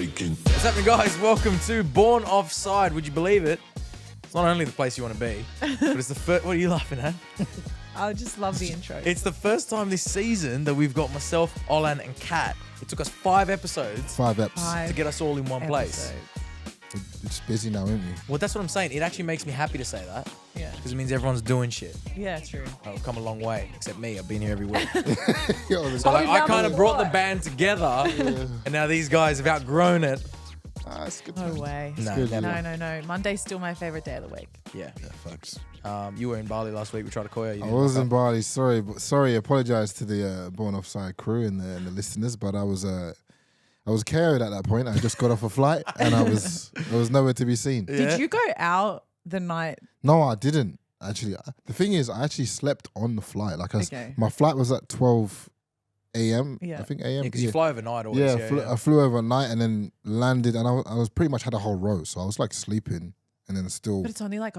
shaking. What's happening, guys? Welcome to Born Offside. Would you believe it? It's not only the place you want to be, but it's the first. What are you laughing at? I just love the intro. It's the first time this season that we've got myself, Olan, and Kat. It took us 5 episodes to get us all in one place. It's busy now, isn't it? Well, that's what I'm saying. It actually makes me happy to say that. Yeah. Because it means everyone's doing shit. Yeah, true. I've come a long way, except me. I've been here every week. Yo, So like, I down kind the of brought the line. band together, and now these guys have outgrown it. it's good. No way. No, good, never. No. Monday's still my favorite day of the week. Yeah. Yeah, facts. You were in Bali last week. We tried to call you. I was in Bali. Sorry. Apologize to the Born Offside crew and the listeners, but I was KO'd at that point. I just got off a flight and I was nowhere to be seen. Yeah. Did you go out the night? No, I didn't actually. The thing is, I actually slept on the flight. My flight was at 12 a.m. Yeah. I think a.m. Because you fly overnight always. Yeah, I flew overnight and then landed, and I was pretty much had a whole row, so I was like sleeping, and then still. But it's only like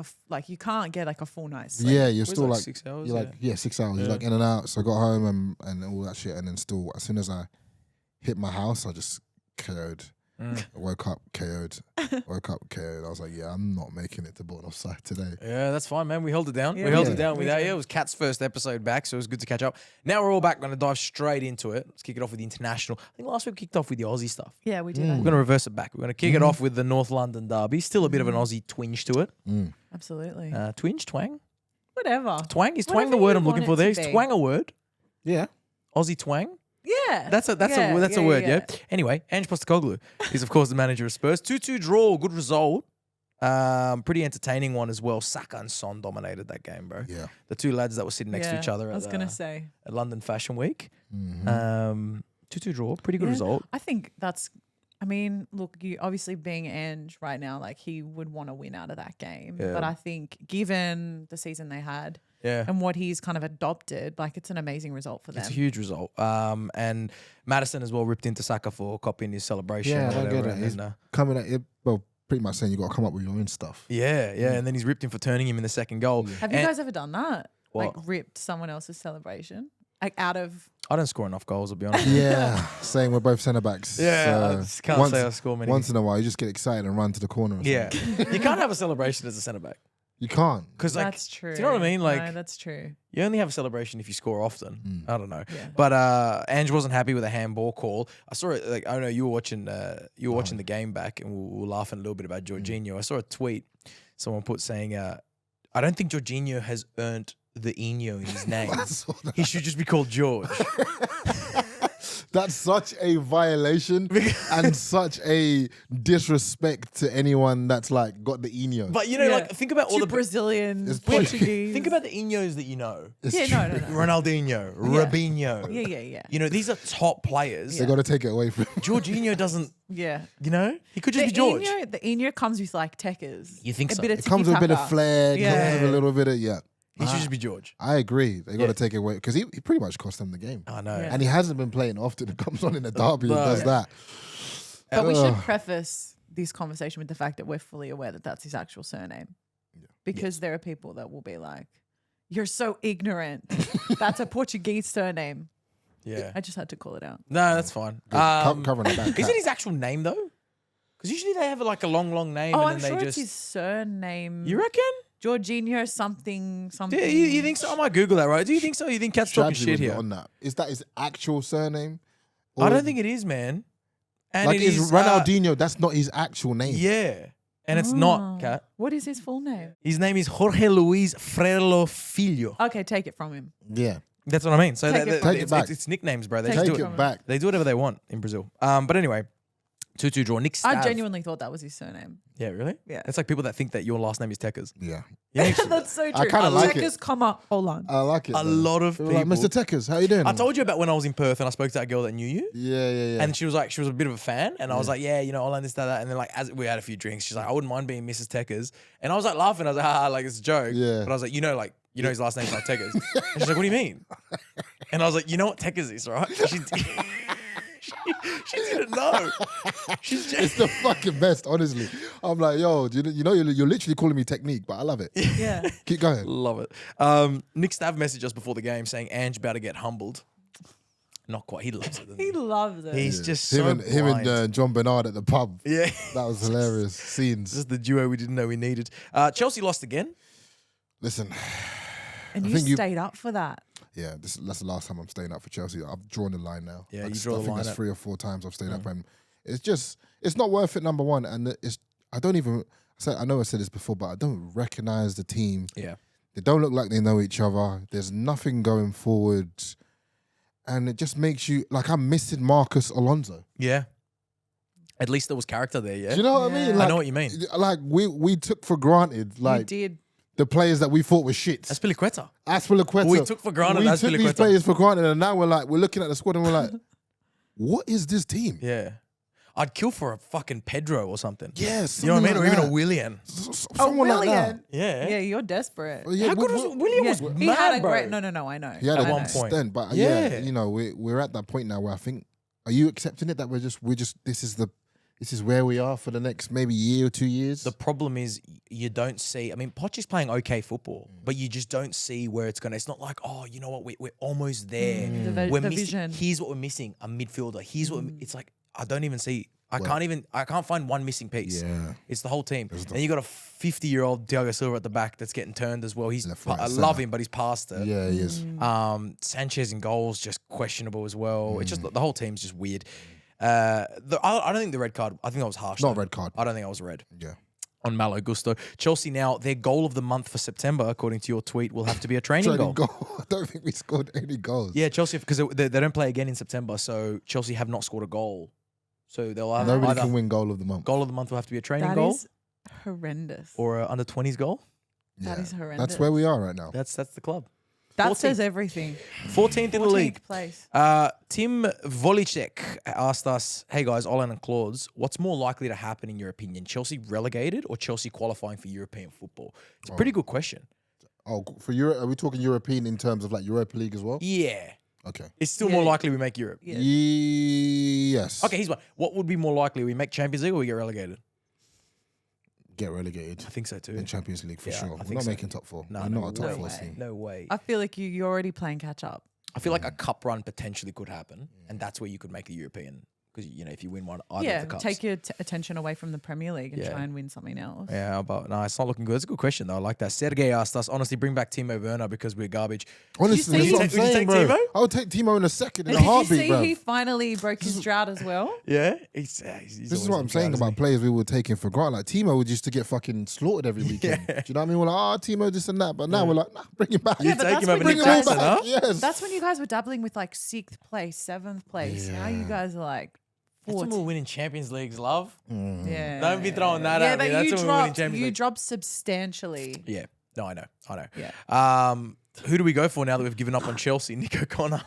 you can't get like a full night's sleep. Yeah, you're Was it still like like 6 hours? You're like 6 hours. Yeah. You're like in and out. So I got home and all that shit, and then still as soon as I hit my house, I just KO'd. I woke up KO'd. I was like, yeah, I'm not making it to Born Offside today. Yeah, that's fine, man. We held it down. Yeah, we held we it did. down We without did. you. It was Kat's first episode back, so it was good to catch up. Now we're all back. We're going to dive straight into it. Let's kick it off with the international. I think last week we kicked off with the Aussie stuff. Yeah, we did. We're going to reverse it back. We're going to kick it off with the North London derby. Still a bit of an Aussie twinge to it. Absolutely. Twinge? Twang? Whatever. Twang? Is twang Whatever the word you I'm looking want for it there? to Is be. twang a word? Yeah. Aussie twang? Yeah. That's a word, yeah. Anyway, Ange Postecoglou is of course the manager of Spurs. 2-2 draw, good result. Pretty entertaining one as well. Saka and Son dominated that game, bro. Yeah. The two lads that were sitting next to each other I was gonna say. at London Fashion Week. Mm-hmm. 2-2 draw, pretty good Yeah. result. I think that's. I mean, look, you obviously being Ange right now, like he would want to win out of that game. Yeah. But I think given the season they had Yeah. and what he's kind of adopted, like it's an amazing result for them. It's a huge result. And Madison as well ripped into Saka for copying his celebration. Yeah, or I don't whatever, get it. and He's then, coming at it. Well, pretty much saying you got to come up with your own stuff. and then he's ripped him for turning him in the second goal. Have you And guys ever done that? What? Like ripped someone else's celebration? Like out of. I don't score enough goals, I'll be honest. Yeah, saying we're both centre backs. I just can't say I score many. Once in a while, you just get excited and run to the corner. Or Yeah. something. You can't have a celebration as a centre back. You can't. Because like, That's true. do you know what I mean? Like, no, that's true. you only have a celebration if you score often. I don't know. Yeah. But Ange wasn't happy with a handball call. I saw it, like, I don't know, you were watching the game back and we were laughing a little bit about Jorginho. I saw a tweet someone put saying, I don't think Jorginho has earned the Eno in his name. He should just be called George. That's such a violation and such a disrespect to anyone that's like got the Eno. But you know, Yeah. like, think about all Two the Brazilian, It's Portuguese. Think about the Enos that you know. It's Yeah, true. no. Ronaldinho, Robinho. Yeah. You know, these are top players. They got to take it away from. Jorginho doesn't, Yeah. you know, he could just be George. The Eno comes with like techers. You think a so? bit of It comes with a bit of tiki-taka. flair. Yeah. Comes with a little bit of He should just be George. I agree. They got Yeah. to take it away because he pretty much cost them the game. I know. Yeah. And he hasn't been playing often. It comes on in the derby and No. does that. But we should Ugh. preface this conversation with the fact that we're fully aware that that's his actual surname. Because there are people that will be like, you're so ignorant. That's a Portuguese surname. Yeah. I just had to call it out. No, that's fine. Covering it back. Is it his actual name though? Because usually they have like a long name Oh, and I'm then sure they it's his just. surname. You reckon? Jorginho something. Yeah, you think so? I might Google that, right? Do you think so? You think Cat's talking Strategy shit would be here? on that. Is that his actual surname? I Or- don't think it is, man. And like it is is Ronaldinho. That's not his actual name. yeah, and it's not Cat. What is his full name? His name is Jorge Luis Frelo Filho. Okay, take it from him. Yeah. That's what I mean. So Take it from Take it back. it's nicknames, bro. They Take just Take do it it. from it back. They do whatever they want in Brazil. But anyway, 2-2 draw. Nick Stav. I genuinely thought that was his surname. Yeah, really? Yeah. It's like people that think that your last name is Tekkers. Yeah. Yeah, That's so true. I kinda like it. Tekkers, comma, Olan. I like it. a lot of They people. were like, Mr. Tekkers, how you doing? I told you about when I was in Perth and I spoke to that girl that knew you. Yeah. And she was a bit of a fan. And I was like, yeah, you know, Olan, this, that. And then like, as we had a few drinks, she's like, I wouldn't mind being Mrs. Tekkers. And I was like laughing. I was like, like it's a joke. Yeah. But I was like, you know his last name's not Tekkers. And she's like, what do you mean? And I was like, you know what Tekkers is, right? She didn't know. She's just, It's the fucking best, honestly. I'm like, yo, you're literally calling me technique, but I love it. Yeah. Keep going. love it. Nick Stav messaged us before the game saying Ange about to get humbled. Not quite. He loves it. doesn't He loves it. He's just him so him blind. and John Bernard at the pub. Yeah. That was hilarious This scenes. is the duo we didn't know we needed. Chelsea lost again. Listen, and I you think you- stayed up for that. yeah, that's the last time I'm staying up for Chelsea. I've drawn the line now. Yeah, Like, you draw I the think line that's at- 3 or 4 times I've stayed up, and it's not worth it. Number one, and I don't even. I know I said this before, but I don't recognize the team. Yeah. They don't look like they know each other. There's nothing going forward. And it just makes you, like, I'm missing Marcus Alonso. Yeah. At least there was character there, yeah? Do you know what I mean? Yeah. Like, I know what you mean. Like, we took for granted, You like, did. the players that we thought were shit. Aspilicueta. Aspilicueta. We took for granted We took these Aspilicueta. players for granted, and now we're looking at the squad and we're like, what is this team? Yeah. I'd kill for a fucking Pedro or something. Yes. You know what I mean? something Or even like a Willian. Someone like that. Yeah. Yeah, you're desperate. Well, yeah, How good was Willian? Yeah, Was he mad, had a bro. great. No, I know. He had I at know. one point. Extent, but Yeah. yeah, you know, we're at that point now where I think, are you accepting it that we're just this is where we are for the next maybe year or 2 years? The problem is you don't see. I mean, Poch is playing okay football, but you just don't see where it's going to. It's not like, oh, you know what? We're almost there. We're The missing. vision. Here's what we're missing: a midfielder. Here's what it's like. I don't even see. I can't find one missing piece. Yeah. It's the whole team. And you got a 50-year-old Thiago Silva at the back that's getting turned as well. Left, right, I centre. love him, but he's past it. Yeah, he is. Sanchez in goals just questionable as well. It's just the whole team's just weird. I don't think the red card. I think that was harsh. Not though. red card. I don't think I was red Yeah. on Malo Gusto. Chelsea now, their goal of the month for September, according to your tweet, will have to be a training goal. I don't think we scored any goals. Yeah, Chelsea, because they don't play again in September, so Chelsea have not scored a goal. So they'll have Nobody either can win goal of the month. goal of the month will have to be a training That goal is horrendous. or a under 20s goal. That is horrendous. That's where we are right now. That's the club. That 14th. says everything. 14th in the league. 14th place. Tim Volicek asked us, hey guys, Olan and Claudes, what's more likely to happen in your opinion? Chelsea relegated or Chelsea qualifying for European football? It's a pretty good question. Oh, for Europe, are we talking European in terms of like Europa League as well? Yeah. Okay. It's still Yeah. more likely we make Europe. Yeah. Yes. Okay, here's one. What would be more likely? We make Champions League or we get relegated? Get relegated I think so too. in Champions League for Yeah, sure. I We're think not so. making top 4. No, We're no not a top way. 4 team. No way. I feel like you're already playing catch up. I feel like a cup run potentially could happen, and that's where you could make the European. Because, you know, if you win one, either Yeah, of the cups. take your attention away from the Premier League and Yeah. try and win something else. Yeah, but no, it's not looking good. It's a good question, though. I like that. Sergey asked us, honestly, bring back Timo Werner because we're garbage. Honestly, Did you that's see- what I'm would you saying, take bro. Timo? I would take Timo in a second, in And a did you heartbeat, see bro. he finally broke his drought as well? Yeah? He's This is what I'm saying about players we were taking for granted. Like Timo would used to get fucking slaughtered every weekend. Do you know what I mean? We're like, Timo, this and that. But now we're like, nah, bring him back. You Yeah, but take that's him over when Nick you Bring him guys- all Jackson, back. huh? Yes. That's when you guys were dabbling with like 6th place, 7th place. Now you guys are like That's when 4th. we're winning Champions Leagues, love. Yeah. Don't be throwing that yeah, at me. but That's you when we're winning dropped, Champions you League. dropped substantially. Yeah. No, I know. Yeah. Who do we go for now that we've given up on Chelsea? Nico Connor.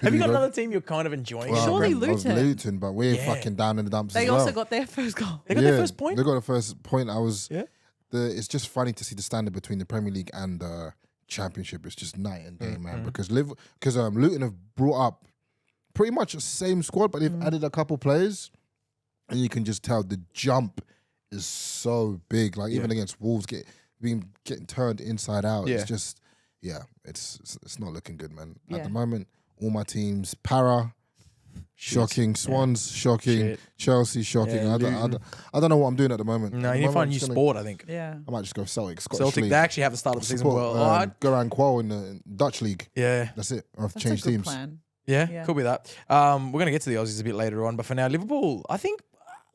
Have do you got we go another team you're kind of enjoying? Well, Surely I was Luton. Luton, but we're Yeah. fucking down in the dumps They as well. also got their first goal. They got their first point? They got the first point. Yeah. It's just funny to see the standard between the Premier League and the Championship. It's just night and day, man. Because Luton have brought up pretty much the same squad, but they've added a couple players, and you can just tell the jump is so big. Like even against Wolves, getting turned inside out. Yeah. It's just it's not looking good, man. At Yeah. the moment, all my teams, Para. Shocking, Swans, shocking, Shit. Chelsea, shocking. Yeah, I don't know what I'm doing at the moment. No, At the you need to moment, find I'm new just gonna- sport, I think. Yeah. I might just go Celtic, Scottish Celtic, League. they actually have the start of the season Support, well. Goran Quo in the Dutch League. Yeah. That's it. I've That's changed a good teams. plan. Yeah, Yeah. could be that. We're going to get to the Aussies a bit later on, but for now, Liverpool, I think,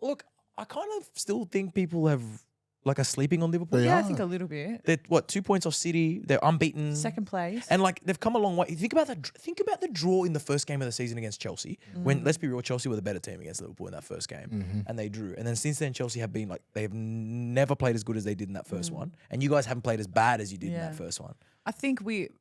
look, I kind of still think people are sleeping on Liverpool. They Yeah, I are. think a little bit. They're, 2 points off City. They're unbeaten. Second place. And they've come a long way. Think about the draw in the first game of the season against Chelsea. When let's be real, Chelsea were the better team against Liverpool in that first game, and they drew. And then since then, Chelsea have been they have never played as good as they did in that first one. And you guys haven't played as bad as you did in Yeah. that first one. I think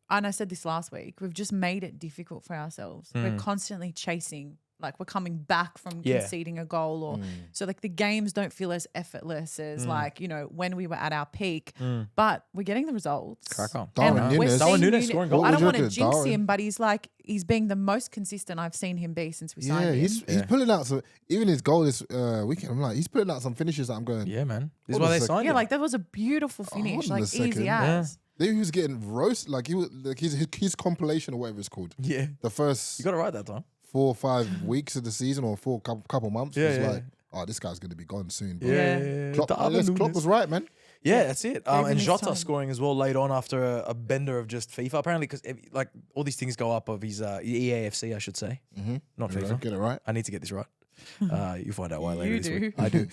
and I said this last week, we've just made it difficult for ourselves. We're constantly chasing, we're coming back from Yeah. conceding a goal so the games don't feel as effortless as when we were at our peak, but we're getting the results. Crack on. Darwin And we're Núñez. seeing Darwin Núñez Núñez- scoring I goals. don't What want to would you jinx do, him, but he's being the most consistent I've seen him be since we signed Yeah, him. he's pulling out some. Even his goal this weekend, I'm like, he's pulling out some finishes that I'm going. Yeah, man. This is Hold why on a they second. signed Yeah, him. that was a beautiful finish, hold on a easy second. as. He was getting roast, his compilation or whatever it's called. Yeah. The first You got it right that time. 4 or 5 weeks of the season or couple months Yeah, was yeah. like, oh, this guy's going to be gone soon. But Yeah. Klopp was right, man. Yeah, that's it. Gave him And his Jota time. scoring as well late on after a bender of just FIFA. Apparently, because like all these things go up of his EAFC, I should say, not FIFA. Get it right. I need to get this right. You find out why later You this do. week. I do.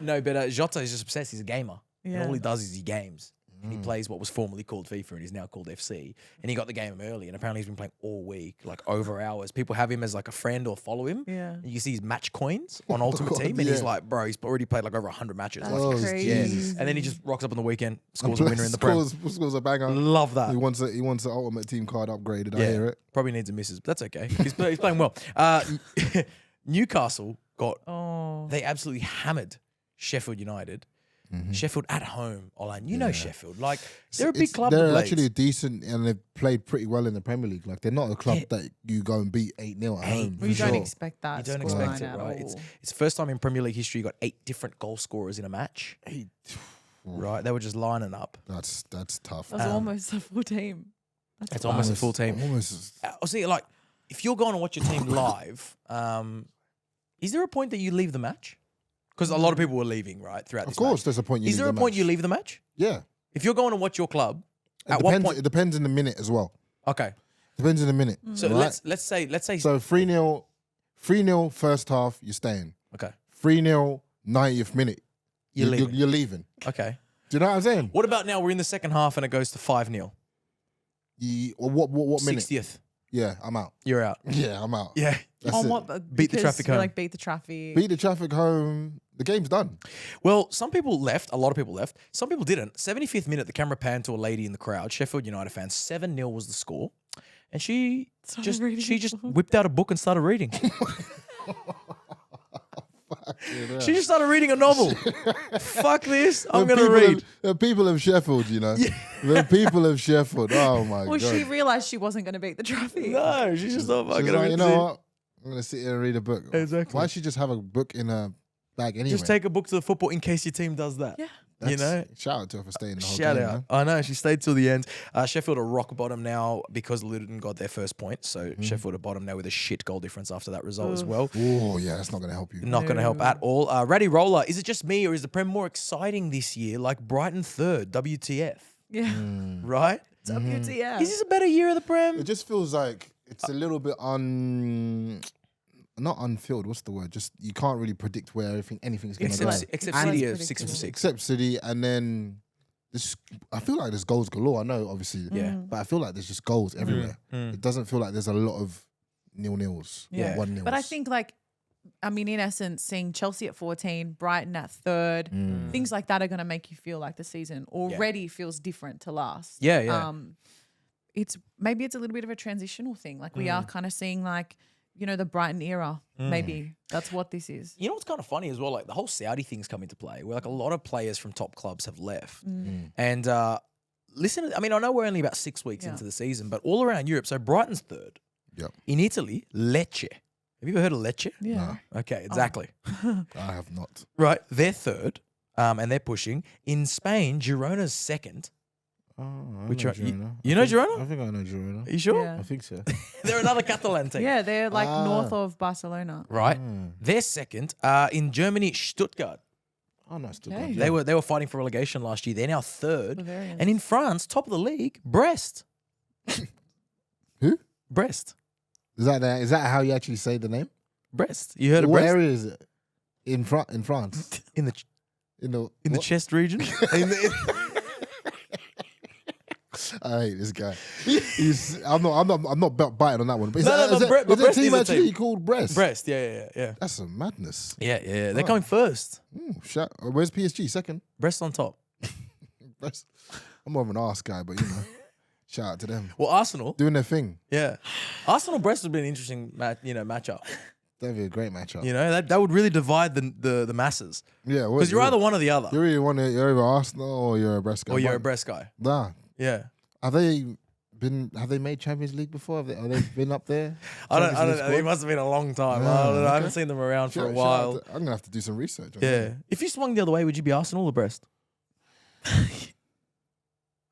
No, but Jota is just obsessed. He's a gamer. And Yeah. all he does is he games. And he plays what was formerly called FIFA and is now called FC. And he got the game early. And apparently he's been playing all week, like over hours. People have him as like a friend or follow him. Yeah. And you see his match coins on Ultimate Team. And he's like, bro, he's already played like over 100 matches. That's Like, Oh, crazy. yeah. And then he just rocks up on the weekend, scores a winner in the Prem. Scores a banger. Love that. He wants the ultimate team card upgraded. I hear it. Probably needs a misses, but that's okay. He's playing well. Newcastle they absolutely hammered Sheffield United. Sheffield at home, Olan. You know Sheffield. Like, they're a big club. They're actually decent and they've played pretty well in the Premier League. Like, they're not a club that you go and beat 8-0 at home. Well, you for don't sure. expect that. You don't scoreline expect it, at right? all. It's the first time in Premier League history you got 8 different goal scorers in a match. Right? They were just lining up. That's tough. That's almost a full team. It's almost a full team. I see, like, if you're going to watch your team live, is there a point that you leave the match? Because a lot of people were leaving, right, throughout this Of course, match. there's a point you Is leave there a the point match. you leave the match? Yeah. If you're going to watch your club, It depends in the minute as well. Okay. Depends in the minute. So right? let's say So 3-0 first half, you're staying. okay. 3-0 90th minute. You're leaving. You're leaving. Okay. Do you know what I'm saying? What about now? We're in the second half and it goes to 5-0. What minute? 60th. Yeah, I'm out. You're out. Yeah, I'm out. Yeah. That's On it. what? Beat the because traffic you're home. Like beat the traffic. Beat the traffic home. The game's done. Well, some people left. A lot of people left. Some people didn't. 75th minute, the camera panned to a lady in the crowd, Sheffield United fan. 7-0 was the score. And she Started reading a just book. whipped out a book and started reading. She just started reading a novel. Fuck this. I'm going to read. The people of Sheffield, you know. The people of Sheffield. Oh, my Well, God. she realized she wasn't going to beat the traffic. No, she just thought, She's fucking like, you know what? I'm going to sit here and read a book. Exactly. Why don't she just have a book in her bag anyway? Just take a book to the football in case your team does that. Yeah. You know? Shout out to her for staying the whole Shout game, out. man. I know. She stayed till the end. Sheffield are rock bottom now because Luton got their first point. So Sheffield are bottom now with a shit goal difference after that result as well. Oh, yeah, that's not going to help you. Not going to help at all. Ratty Roller, is it just me or is the Prem more exciting this year? Like Brighton third, WTF, Yeah. right? WTF. Is this a better year of the Prem? It just feels like it's a little bit not unfilled. What's the word? Just you can't really predict where anything's going to go. Except And- City of Unpredictable. 6 from 6. Except City, and then I feel like there's goals galore. I know, obviously, Yeah. but I feel like there's just goals everywhere. It doesn't feel like there's a lot of 0-0s, Yeah. 1-0s. But I think, like, I mean, in essence, seeing Chelsea at 14, Brighton at third, things like that are going to make you feel like the season already feels different to last. Yeah, yeah. It's maybe it's a little bit of a transitional thing. Like we are kind of seeing like, you know, the Brighton era. Maybe that's what this is. You know what's kind of funny as well? Like the whole Saudi thing's come into play where like a lot of players from top clubs have left. And listen, I mean, I know we're only about 6 weeks into the season, but all around Europe, so Brighton's third. Yep. In Italy, Lecce. Have you ever heard of Lecce? Yeah. Okay, exactly. I have not. Right, they're third, and they're pushing. In Spain, Girona's second. Oh, I Which know are- Girona. you know I think- Girona? I think I know Girona. Are you sure? Yeah. I think so. They're another Catalan team. Yeah, they're like north of Barcelona. Right, they're second. In Germany, Stuttgart. Oh, no, still Okay. good. They were fighting for relegation last year. They're now third. Bavarians. And in France, top of the league, Brest. Who? Brest. Is that how you actually say the name? Brest. You heard of What Brest? area is it? In France? In the In the what? chest region. I hate this guy. I'm not biting on that one. But is No, that, no, is but that- Bre- is but that Brest team is a actually team. called Brest? Brest. Yeah. That's some madness. Yeah. They're coming first. Where's PSG? Second? Brest on top. Brest. I'm more of an arse guy, but you know, shout out to them. Well, Arsenal. Doing their thing. Yeah. Arsenal Brest has been an interesting matchup. That'd be a great matchup. You know, that would really divide the masses. Yeah. Because you're either one or the other. You're either Arsenal or you're a Brest guy. Or you're a Brest guy. Nah. Yeah. Have they made Champions League before? Have they been up there? I don't Champions League know. squad? It must have been a long time. Yeah, I don't know. I okay. haven't seen them around for a Shout out while. I'm gonna have to do some research on Yeah. that. If you swung the other way, would you be Arsenal or Brest?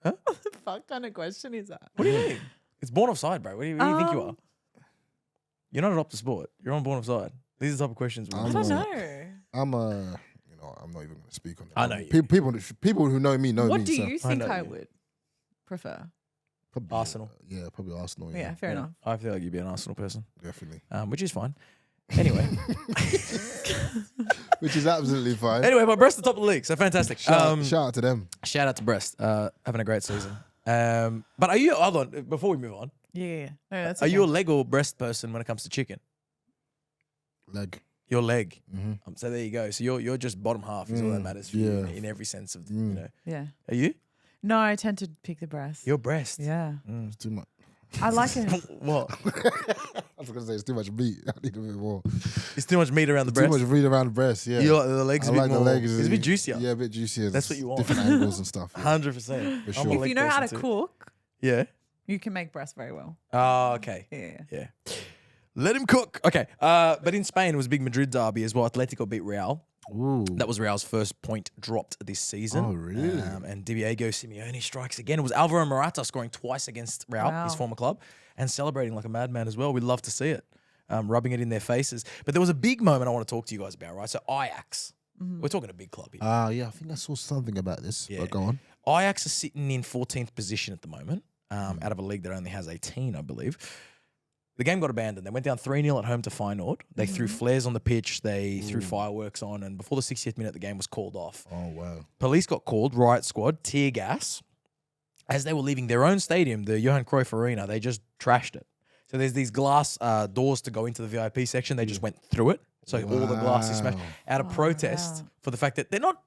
What the fuck kind of question is that? What do you mean? It's born offside, bro. What do you think you are? You're not an Opta Sport. You're on Born Offside. These are the type of questions. I don't know. I'm not even going to speak on it. I know you. People who know me know What me. do so you think know I you. would prefer? probably, Arsenal. Yeah, probably Arsenal. Yeah, fair enough. I feel like you'd be an Arsenal person, Definitely. which is fine. Anyway. Which is absolutely fine. Anyway, but Brest the top of the league, so fantastic. Shout out to them. Shout out to Brest, having a great season. But are you? Hold on, before we move on, Yeah. No, that's are you a okay. leg or breast person when it comes to chicken? Leg. Your leg. Mm-hmm. So there you go. So you're just bottom half is all that matters for you yeah. in every sense of you know. Yeah. Are you? No, I tend to pick the breast. Your breast. Yeah. It's too much. I like it. What? I was gonna say it's too much meat. I need a bit more. It's too much meat around the Too breast. much meat around the breast. Yeah. You like the legs I a bit like more. the legs. It's a bit juicier. Yeah, a bit juicier. That's what you want. Different angles and stuff. Yeah. 100%. For I'm a sure. If leg you know how to person too. cook, Yeah. you can make breast very well. Oh, okay. Yeah. Yeah. Let him cook. Okay. But in Spain, it was a big Madrid derby as well. Atletico beat Real. Ooh. That was Real's first point dropped this season. Oh, really? And Diego Simeone strikes again. It was Alvaro Morata scoring twice against Real, Wow. his former club, and celebrating like a madman as well. We'd love to see it, rubbing it in their faces. But there was a big moment I want to talk to you guys about, right? So Ajax, we're talking a big club here. Yeah, I think I saw something about this. Yeah. But go on. Ajax are sitting in 14th position at the moment, out of a league that only has 18, I believe. The game got abandoned. They went down 3-0 at home to Feyenoord. They threw flares on the pitch. They threw fireworks on. And before the 60th minute, the game was called off. Oh, wow. Police got called, riot squad, tear gas. As they were leaving their own stadium, the Johan Cruyff Arena, they just trashed it. So there's these glass doors to go into the VIP section. They just went through it. So all the glass is smashed out of protest wow. for the fact that they're not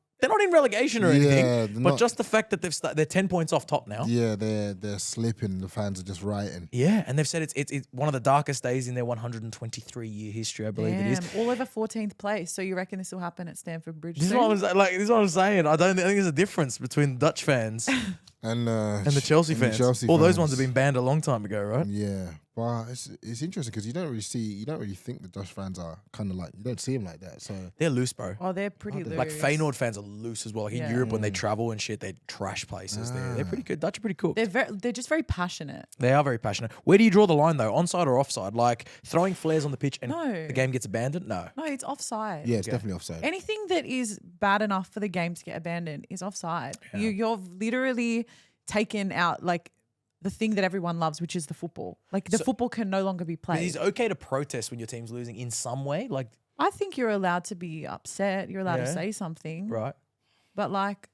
in relegation or Yeah, anything, they're but not- just the fact that they're 10 points off top now. Yeah, they're slipping. The fans are just rioting. Yeah, and they've said it's one of the darkest days in their 123-year history, I believe it is. Damn, all over 14th place. So you reckon this will happen at Stamford Bridge? This is soon? what I'm saying. This is what I'm saying. I think there's a difference between Dutch fans And the Chelsea and the fans. Chelsea All those fans. ones have been banned a long time ago, right? Yeah, but it's interesting because you don't really think the Dutch fans are kind of like, you don't see them like that. So They're loose, bro. Oh, they're pretty loose. Like Feyenoord fans are loose as well. Like in Yeah. Europe when they travel and shit, they trash places. They're pretty good. Dutch are pretty cool. They're just very passionate. They are very passionate. Where do you draw the line though? Onside or offside? Like throwing flares on the pitch and No. the game gets abandoned? No. No, it's offside. yeah, it's definitely offside. Anything that is bad enough for the game to get abandoned is offside. Yeah. You're literally taken out like the thing that everyone loves, which is the football. Like the football can no longer be But played. it's okay to protest when your team's losing in some way, like I think you're allowed to be upset. You're allowed to Yeah. say something. right? But like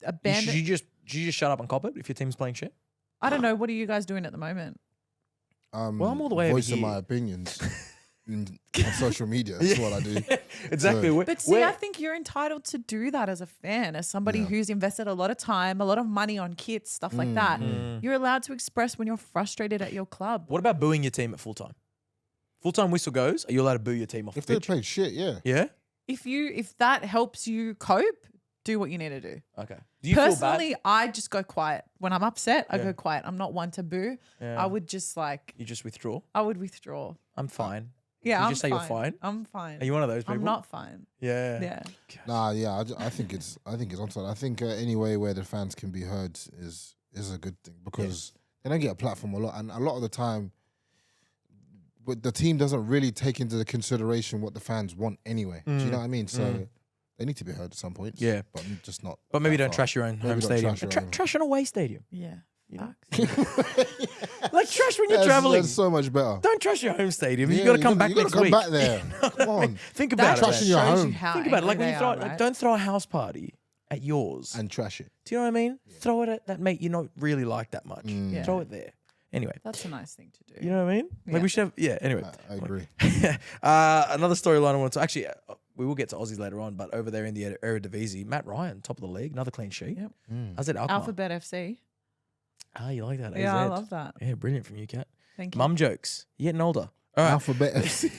abandon. Should you just shut up and cop it if your team's playing shit? I don't know. What are you guys doing at the moment? Well, I'm all the way over voicing here. my opinions on social media. That's what I do. Exactly. So- But see, I think you're entitled to do that as a fan, as somebody Yeah. who's invested a lot of time, a lot of money on kits, stuff like that. You're allowed to express when you're frustrated at your club. What about booing your team at full time? Full time whistle goes. Are you allowed to boo your team off If the they pitch? played shit, yeah. Yeah. If that helps you cope, do what you need to do. Okay. Do you feel Personally, bad? I just go quiet. When I'm upset, I Yeah. go quiet. I'm not one to boo. Yeah. I would just like, You just withdraw. I would withdraw. I'm fine. Yeah, You I'm just say fine. you're fine? I'm fine. Are you one of those people? I'm not fine. Yeah. Yeah. Nah, yeah. I think it's onside. I think any way where the fans can be heard is a good thing because they don't get a platform a lot, and a lot of the time, but the team doesn't really take into consideration what the fans want anyway. Do you know what I mean? So they need to be heard at some point. Yeah. but just not. But maybe that don't far. trash your own Maybe home don't stadium. trash your own. Trash an away stadium. Yeah. You know? Facts. Like trash when you're That's- traveling. That's so much better. Don't trash your home stadium. Yeah, you got to come back you gotta next come week. back there. Come on. Think That about it. Trashing just man. your shows home. you how Think about it. Like angry when you they throw, are, like right? don't throw a house party at yours. And trash it. Do you know what I mean? Throw it at that mate you not really like that much. Yeah. Throw it there. Anyway, That's a nice thing to do. you know what I mean? Yeah. Like we should have. Yeah. Anyway, I agree. another storyline I want to actually. We will get to Aussies later on, but over there in the Eredivisie, Matt Ryan, top of the league, another clean sheet. Yep. I said Alkmaar. Alphabet FC. Ah, you like that? Yeah, I AZ. love that. Yeah, brilliant from you, Kat. Thank you. Mum jokes. You're getting older. All right. Alphabet FC.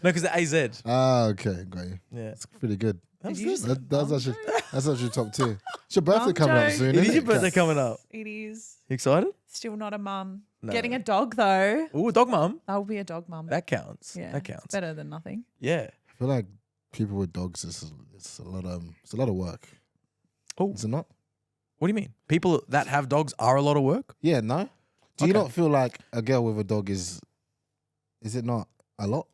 No, because the AZ. Ah, okay, got you. Yeah. It's pretty good. Did you just say That's mum actually joke? that's actually top tier. It's your birthday Mum coming up joke. soon. It is isn't your it, birthday Kat? coming up. It is. You excited? Still not a mum. No. Getting a dog though. Ooh, dog mum. That will be a dog mum. That counts. Yeah. That counts. It's better than nothing. Yeah. I feel like people with dogs it's a lot of work. Oh. Is it not? What do you mean? People that have dogs are a lot of work? Yeah, no. Do you Okay. not feel like a girl with a dog is Is it not a lot?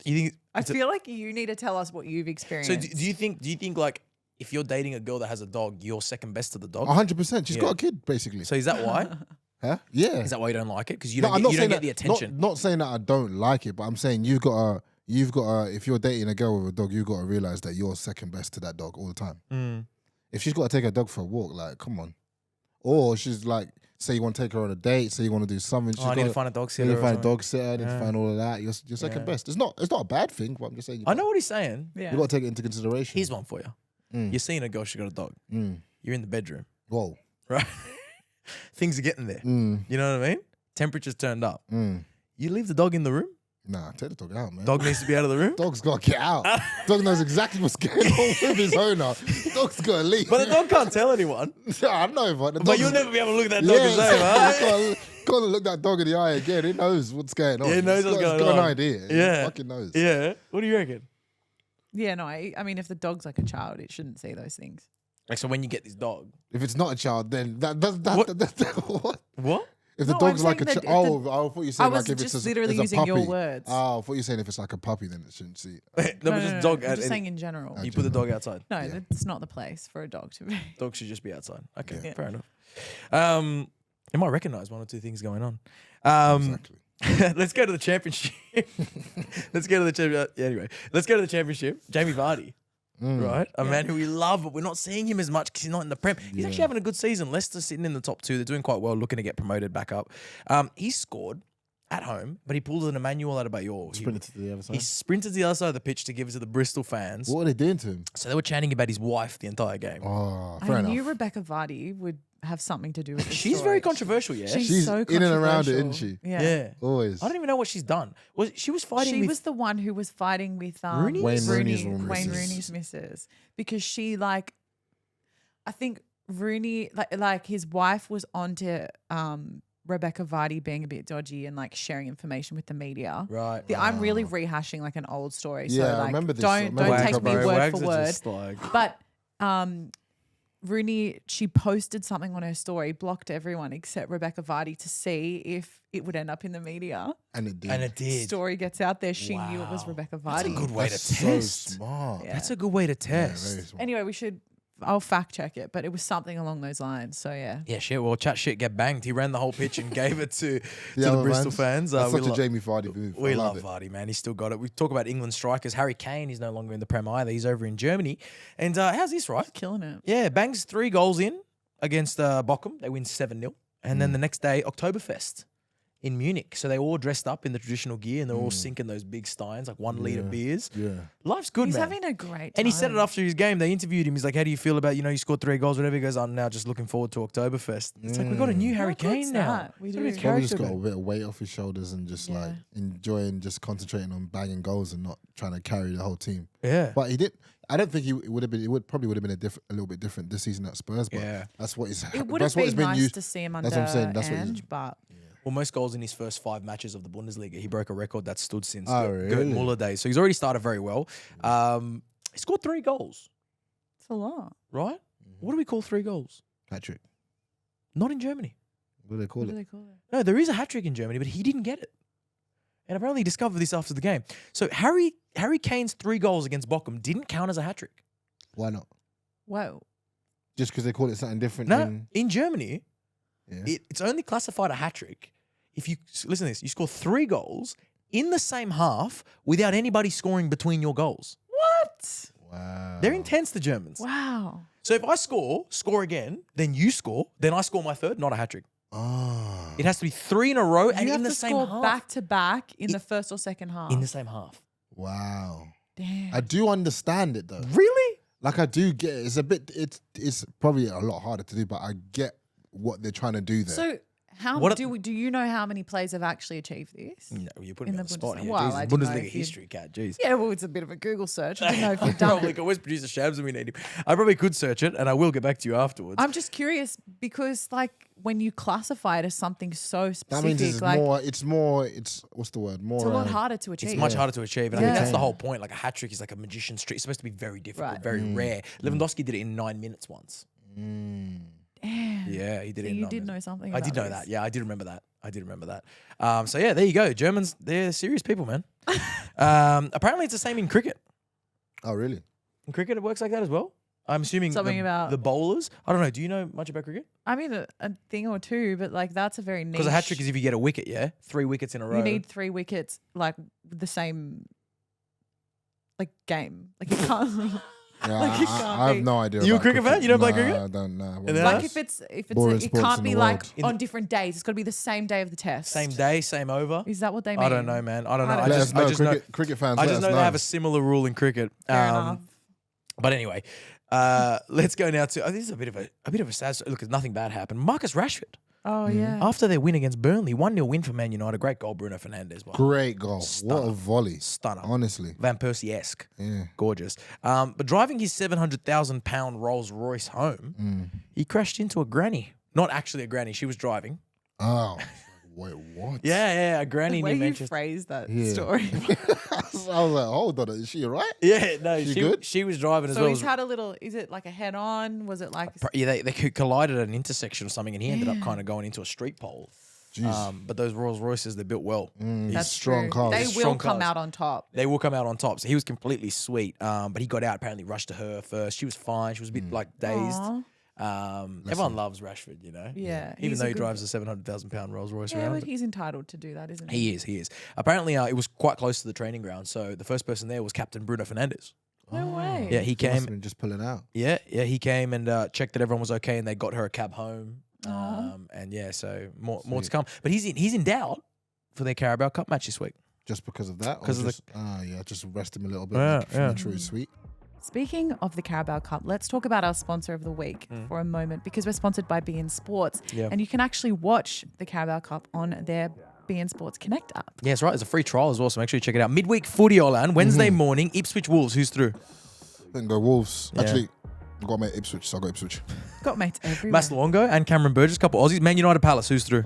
You think? I feel like you need to tell us what you've experienced. So do you think like if you're dating a girl that has a dog, you're second best to the dog? 100%. She's Yeah. got a kid, basically. So is that why? Huh? Yeah. Is that why you don't like it? Because you No, don't, you don't get the attention. Not saying that I don't like it, but I'm saying you've got to, if you're dating a girl with a dog, you've got to realize that you're second best to that dog all the time. If she's got to take her dog for a walk, like, come on. Or she's like, say you want to take her on a date, say you want to do something. I need to find a dog sitter. You need to or find a something. dog sitter, need to find all of that. You're second best. It's not a bad thing, but I'm just saying. I know what he's saying. yeah. You got to take it into consideration. Here's one for you. You're seeing a girl, she got a dog. You're in the bedroom, Whoa. right? Things are getting there. You know what I mean? Temperature's turned up. You leave the dog in the room. Nah, take the dog out, man. Dog needs to be out of the room. Dog's got to get out. Dog knows exactly what's going on with his owner. Dog's got to leave. But the dog can't tell anyone. I know, but the But dog's- you'll never be able to look at that dog and say, right? Got to look that dog in the eye again. It knows what's going on. Yeah, it knows what's going It's got on. an idea. Yeah. It fucking knows. Yeah. What do you reckon? Yeah, no, I mean, if the dog's like a child, it shouldn't see those things. Like, so when you get this dog. If it's not a child, then what? What? If the No, dog's I'm like a saying child, that if I thought you I said was like if it's just a, literally as a using your puppy. words. Oh, I thought you were saying if it's like a puppy, then it shouldn't see. No, but just dog. I'm out just in- saying in general. you put the dog outside. No, that's not the place for a dog to be. Dog should just be outside. Okay, Yeah. fair enough. It might recognize one or two things going on. Exactly. Let's go to the championship. Let's go to the championship. Anyway, let's go to the championship. Jamie Vardy, right? A man who we love, but we're not seeing him as much because he's not in the Prem. He's actually having a good season. Leicester sitting in the top two. They're doing quite well, looking to get promoted back up. He scored at home, but he pulled an Emmanuel out of Bayor. Sprinted to the other side. He sprinted to the other side of the pitch to give it to the Bristol fans. What are they doing to him? So they were chanting about his wife the entire game. Oh, fair I enough. knew Rebecca Vardy would have something to do with this She's story. very controversial, yeah. She's so in and around it, controversial. isn't she? Yeah. yeah. Always. I don't even know what she's done. She was fighting She with was the one who was fighting with Rooney? Wayne Rooney's Wayne missus. Rooney's missus because she I think Rooney like his wife was onto Rebecca Vardy being a bit dodgy and like sharing information with the media. right. I'm really rehashing like an old story. Yeah, so I like remember this. I don't remember don't this take me cover. word for word. Just like, But Rooney, she posted something on her story, blocked everyone except Rebecca Vardy to see if it would end up in the media. And it did. and it did. Story gets out there. She knew it was Wow. Rebecca That's a Vardy. good way That's to so test. smart. Yeah. That's a good way to Yeah, test. very smart. Anyway, I'll fact check it, but it was something along those lines. So yeah. Yeah, shit. Well, chat shit get banged. He ran the whole pitch and gave it to the other Bristol fans. That's We such a lo- Jamie Vardy move. We I love it. Vardy, man. He's still got it. We talk about England strikers. Harry Kane, he's no longer in the Prem either. He's over in Germany. And how's this, right? Killing it. Yeah, bangs 3 goals in against Bochum. They win 7-0. And then the next day, Oktoberfest in Munich. So they all dressed up in the traditional gear and they're all sinking those big steins, like 1 litre beers. Yeah. Life's good, He's man. having a great time. And he said it after his game. They interviewed him. He's like, how do you feel about, you scored 3 goals, whatever. He goes, I'm now just looking forward to Oktoberfest. It's like, we got a new Harry How good's Kane now. that? We It's do. his Probably just character, got a man. bit of weight off his shoulders and just Yeah. like enjoying, just concentrating on banging goals and not trying to carry the whole team. Yeah. But he did. I don't think it would have been. It would probably been a little bit different this season at Spurs. But Yeah. that's what he's. It would that's have what been it's nice used. to see him under That's what I'm saying. That's what he's- Ange, but Well, most goals in his first 5 matches of the Bundesliga. He broke a record that stood since Oh, Gerd really? Muller days. So he's already started very well. He scored 3 goals, it's a lot. right? What do we call 3 goals? Hat-trick. Not in Germany. What do they call What do it? they call it? No, there is a hat-trick in Germany, but he didn't get it. And I've only discovered this after the game. So Harry Kane's 3 goals against Bochum didn't count as a hat-trick. Why not? Whoa. Just because they call it something different. No, in Germany, Yeah. it's only classified a hat-trick if you, listen to this, you score 3 goals in the same half without anybody scoring between your goals. What? Wow. They're intense, the Germans. Wow. So if I score again, then you score, then I score my 3rd, not a hat-trick. Ah. It has to be 3 in a row and You have in the to same score half. back to back in the first or second half. In the same half. Wow. Damn. I do understand it though. Really? Like I do get it. It's a bit. It's probably a lot harder to do, but I get what they're trying to do there. So how What do you know how many players have actually achieved this? No, you're putting In me on the the spot Bundesliga. here. Well, Jeez, I didn't know Bundesliga if you'd- history, cat. Jeez. Yeah, well, it's a bit of a Google search. I didn't know if you'd I done probably it. could. Where's producer Shabs when we need him? I probably could search it, and I will get back to you afterwards. I'm just curious because, like, when you classify it as something so that specific, means it's like, more. It's more. It's what's the word? More. it's a lot harder to achieve. It's much harder to achieve, and I think Yeah. that's the whole point. Like a hat trick is like a magician's trick. It's supposed to be very difficult, Right. very rare. Lewandowski did it in 9 minutes once. Damn. Yeah, he did So in you did numbers. know something. I did about know this. that. Yeah, I did remember that. So yeah, there you go. Germans, they're serious people, man. Apparently, it's the same in cricket. Oh, really? In cricket, it works like that as well. I'm assuming Something about- the bowlers. I don't know. Do you know much about cricket? I mean, a thing or two, but like that's a very niche. Because a hat trick is if you get a wicket, yeah, 3 wickets in a row. you need 3 wickets, like the same, like game. Like you can't. Yeah, Like, it I can't have be. no idea. You a about cricket fan? You don't play cricket? I don't know. And then like us? if it's Boring it sports can't in be the like world. on different days. It's got to be the same day of the test. Same day, same over. Is that what they mean? I don't know, man. I don't know. I I don't just, Let I us just know, know. cricket fans. I let just us know they have a similar rule in cricket. Fair enough. But anyway, let's go now to. This is a bit of a sad story. Look, nothing bad happened. Marcus Rashford, Oh yeah. after their win against Burnley, 1-0 win for Man United. Great goal, Bruno Fernandes. Well, Great goal. What Stunner. a volley. Stunner. Honestly. Van Persie-esque. Yeah. Gorgeous. But driving his £700,000 Rolls Royce home, he crashed into a granny. Not actually a granny. She was driving. Oh. Wait, what? Yeah, a The granny way near you Manchester. phrased that Yeah. story. I was like, hold on. Is she all right? Yeah, no, She good? she was driving as So well. he's had a little. Is it like a head on? Was it like? Yeah, they collided at an intersection or something, and he ended up kind of going into a street pole. Jeez. But those Rolls Royces, they're built well. That's strong true. cars. They Strong will come cars. out on top. They will come out on top. So he was completely sweet. But he got out, apparently rushed to her first. She was fine. She was a bit like dazed. Aw. Everyone loves Rashford, you know. Yeah, Even he's though a he good- drives a £700,000 Rolls Royce Yeah, around. but he's entitled to do that, isn't he? He is. Apparently, it was quite close to the training ground. So the first person there was Captain Bruno Fernandes. No way. Yeah, he He must have came. been just pulling out. Yeah, he came and checked that everyone was okay, and they got her a cab home. And yeah, so more to come. But he's in doubt for their Carabao Cup match this week. Just because of that? 'Cause of the- just rest him a little bit. Yeah, Make yeah. sure he's sweet. Speaking of the Carabao Cup, let's talk about our sponsor of the week for a moment because we're sponsored by BN Sports. Yeah. And you can actually watch the Carabao Cup on their BN Sports Connect app. Yeah, that's right. There's a free trial as well, so make sure you check it out. Midweek footy, Olan. Wednesday morning, Ipswich Wolves. Who's through? Then go Wolves. Yeah. Actually, I got my Ipswich, so I got Ipswich. Got mates everywhere. Mas Luongo and Cameron Burgess, couple Aussies. Man United Palace. Who's through?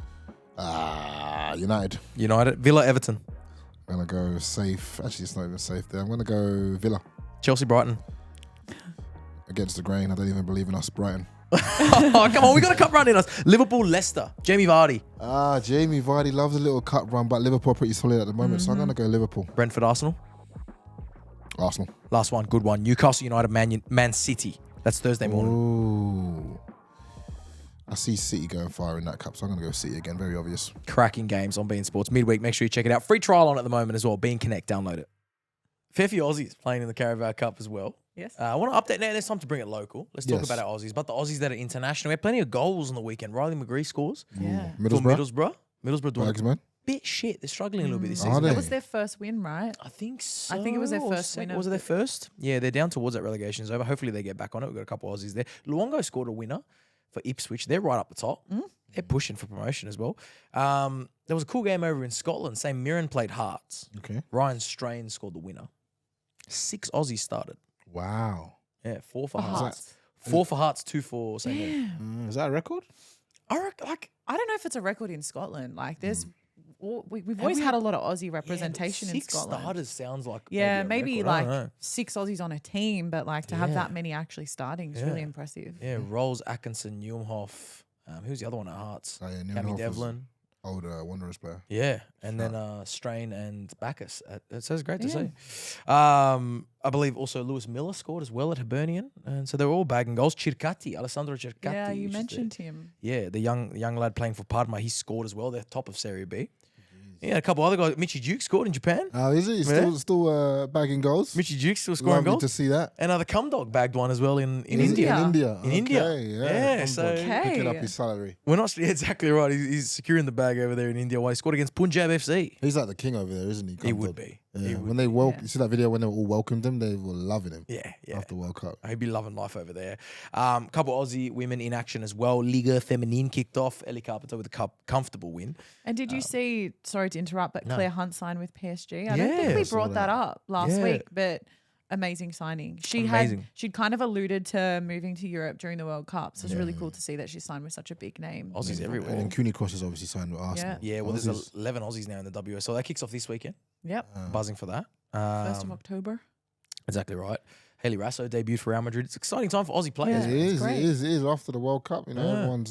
United. United. Villa Everton. I'm going to go safe. Actually, it's not even safe there. I'm going to go Villa. Chelsea Brighton. Against the grain. I don't even believe in us, Brighton. Oh, come on. We got a cup run in us. Liverpool Leicester. Jamie Vardy. Jamie Vardy loves a little cup run, but Liverpool are pretty solid at the moment, so I'm going to go Liverpool. Brentford Arsenal. Arsenal. Last one. Good one. Newcastle United Man City. That's Thursday morning. Ooh. I see City going far in that cup, so I'm going to go City again. Very obvious. Cracking games on Bein Sports midweek. Make sure you check it out. Free trial on at the moment as well. Bein Connect. Download it. Fair few Aussies playing in the Carabao Cup as well. Yes. I want to update now. There's time to bring it local. Let's talk Yes. about our Aussies. But the Aussies that are international, we had plenty of goals on the weekend. Riley McGree scores Yeah. for Middlesbrough. Middlesbrough doing Bags, man. a bit shit. They're struggling a little bit this Are season. they? That was their first win, right? I think so. I think it was their or first win Was it of their the- first? Yeah, they're down towards that relegation over. Hopefully they get back on it. We've got a couple of Aussies there. Luongo scored a winner for Ipswich. They're right up the top. They're pushing for promotion as well. There was a cool game over in Scotland. St Mirren played Hearts. Okay. Ryan Strain scored the winner. 6 Aussies started. Wow. Yeah, 4 for For Hearts. Hearts. 4 for Hearts, 2 for St Mirren. Is that a record? I reckon, I don't know if it's a record in Scotland. Like, there's, we've Have always we had a had- lot of Aussie representation in 6 Scotland. starters sounds like Yeah, a maybe record. I don't like know. 6 Aussies on a team, but like to have Yeah. that many actually starting is really Yeah. impressive. Yeah, Rolls, Atkinson, Newhoff. Who's the other one at Hearts? Oh, yeah, Cammy Newhoff was Devlin. Old Wanderers player. Yeah, and then Strain and Bacchus. So it's great to Yeah. see. I believe also Lewis Miller scored as well at Hibernian, and so they're all bagging goals. Circati, Alessandro Circati. Yeah, you which is mentioned him. the young lad playing for Parma. He scored as well. They're top of Serie B. Yeah, a couple other guys. Michi Duke scored in Japan. Oh, is he? He's Yeah. still bagging goals? Michi Duke still scoring Lovely goals. to see that. And the Cumdog bagged one as well in In India. India. In India. In India. Okay, Yeah, Come so- on. Picking up Okay. his salary. We're not exactly right. He's securing the bag over there in India. While he scored against Punjab FC. He's like the king over there, isn't he? He Come would on. be. Yeah. He would When they be. welcome, Yeah. you see that video when they all welcomed him, they were loving him Yeah. after World Cup. He'd be loving life over there. Couple Aussie women in action as well. Liga Feminine kicked off. Ellie Carpenter with a comfortable win. And did you see, sorry to interrupt, but No. Claire Hunt signed with PSG? I don't think Yeah, we I saw brought that up last Yeah. week, but amazing signing. Amazing. She'd kind of alluded to moving to Europe during the World Cup. So it's really cool to see that she signed with such a big name. Aussies everywhere. And then Cooney Cross has obviously signed with Arsenal. Yeah, well, there's Aussies. 11 Aussies now in the WSL. That kicks off this weekend. Yep. Buzzing for that. 1st of October. Exactly right. Haley Rasso debuted for Real Madrid. It's an exciting time for Aussie players. Yeah. It it's is. great. It is. It is after the World Cup. You know, Yeah.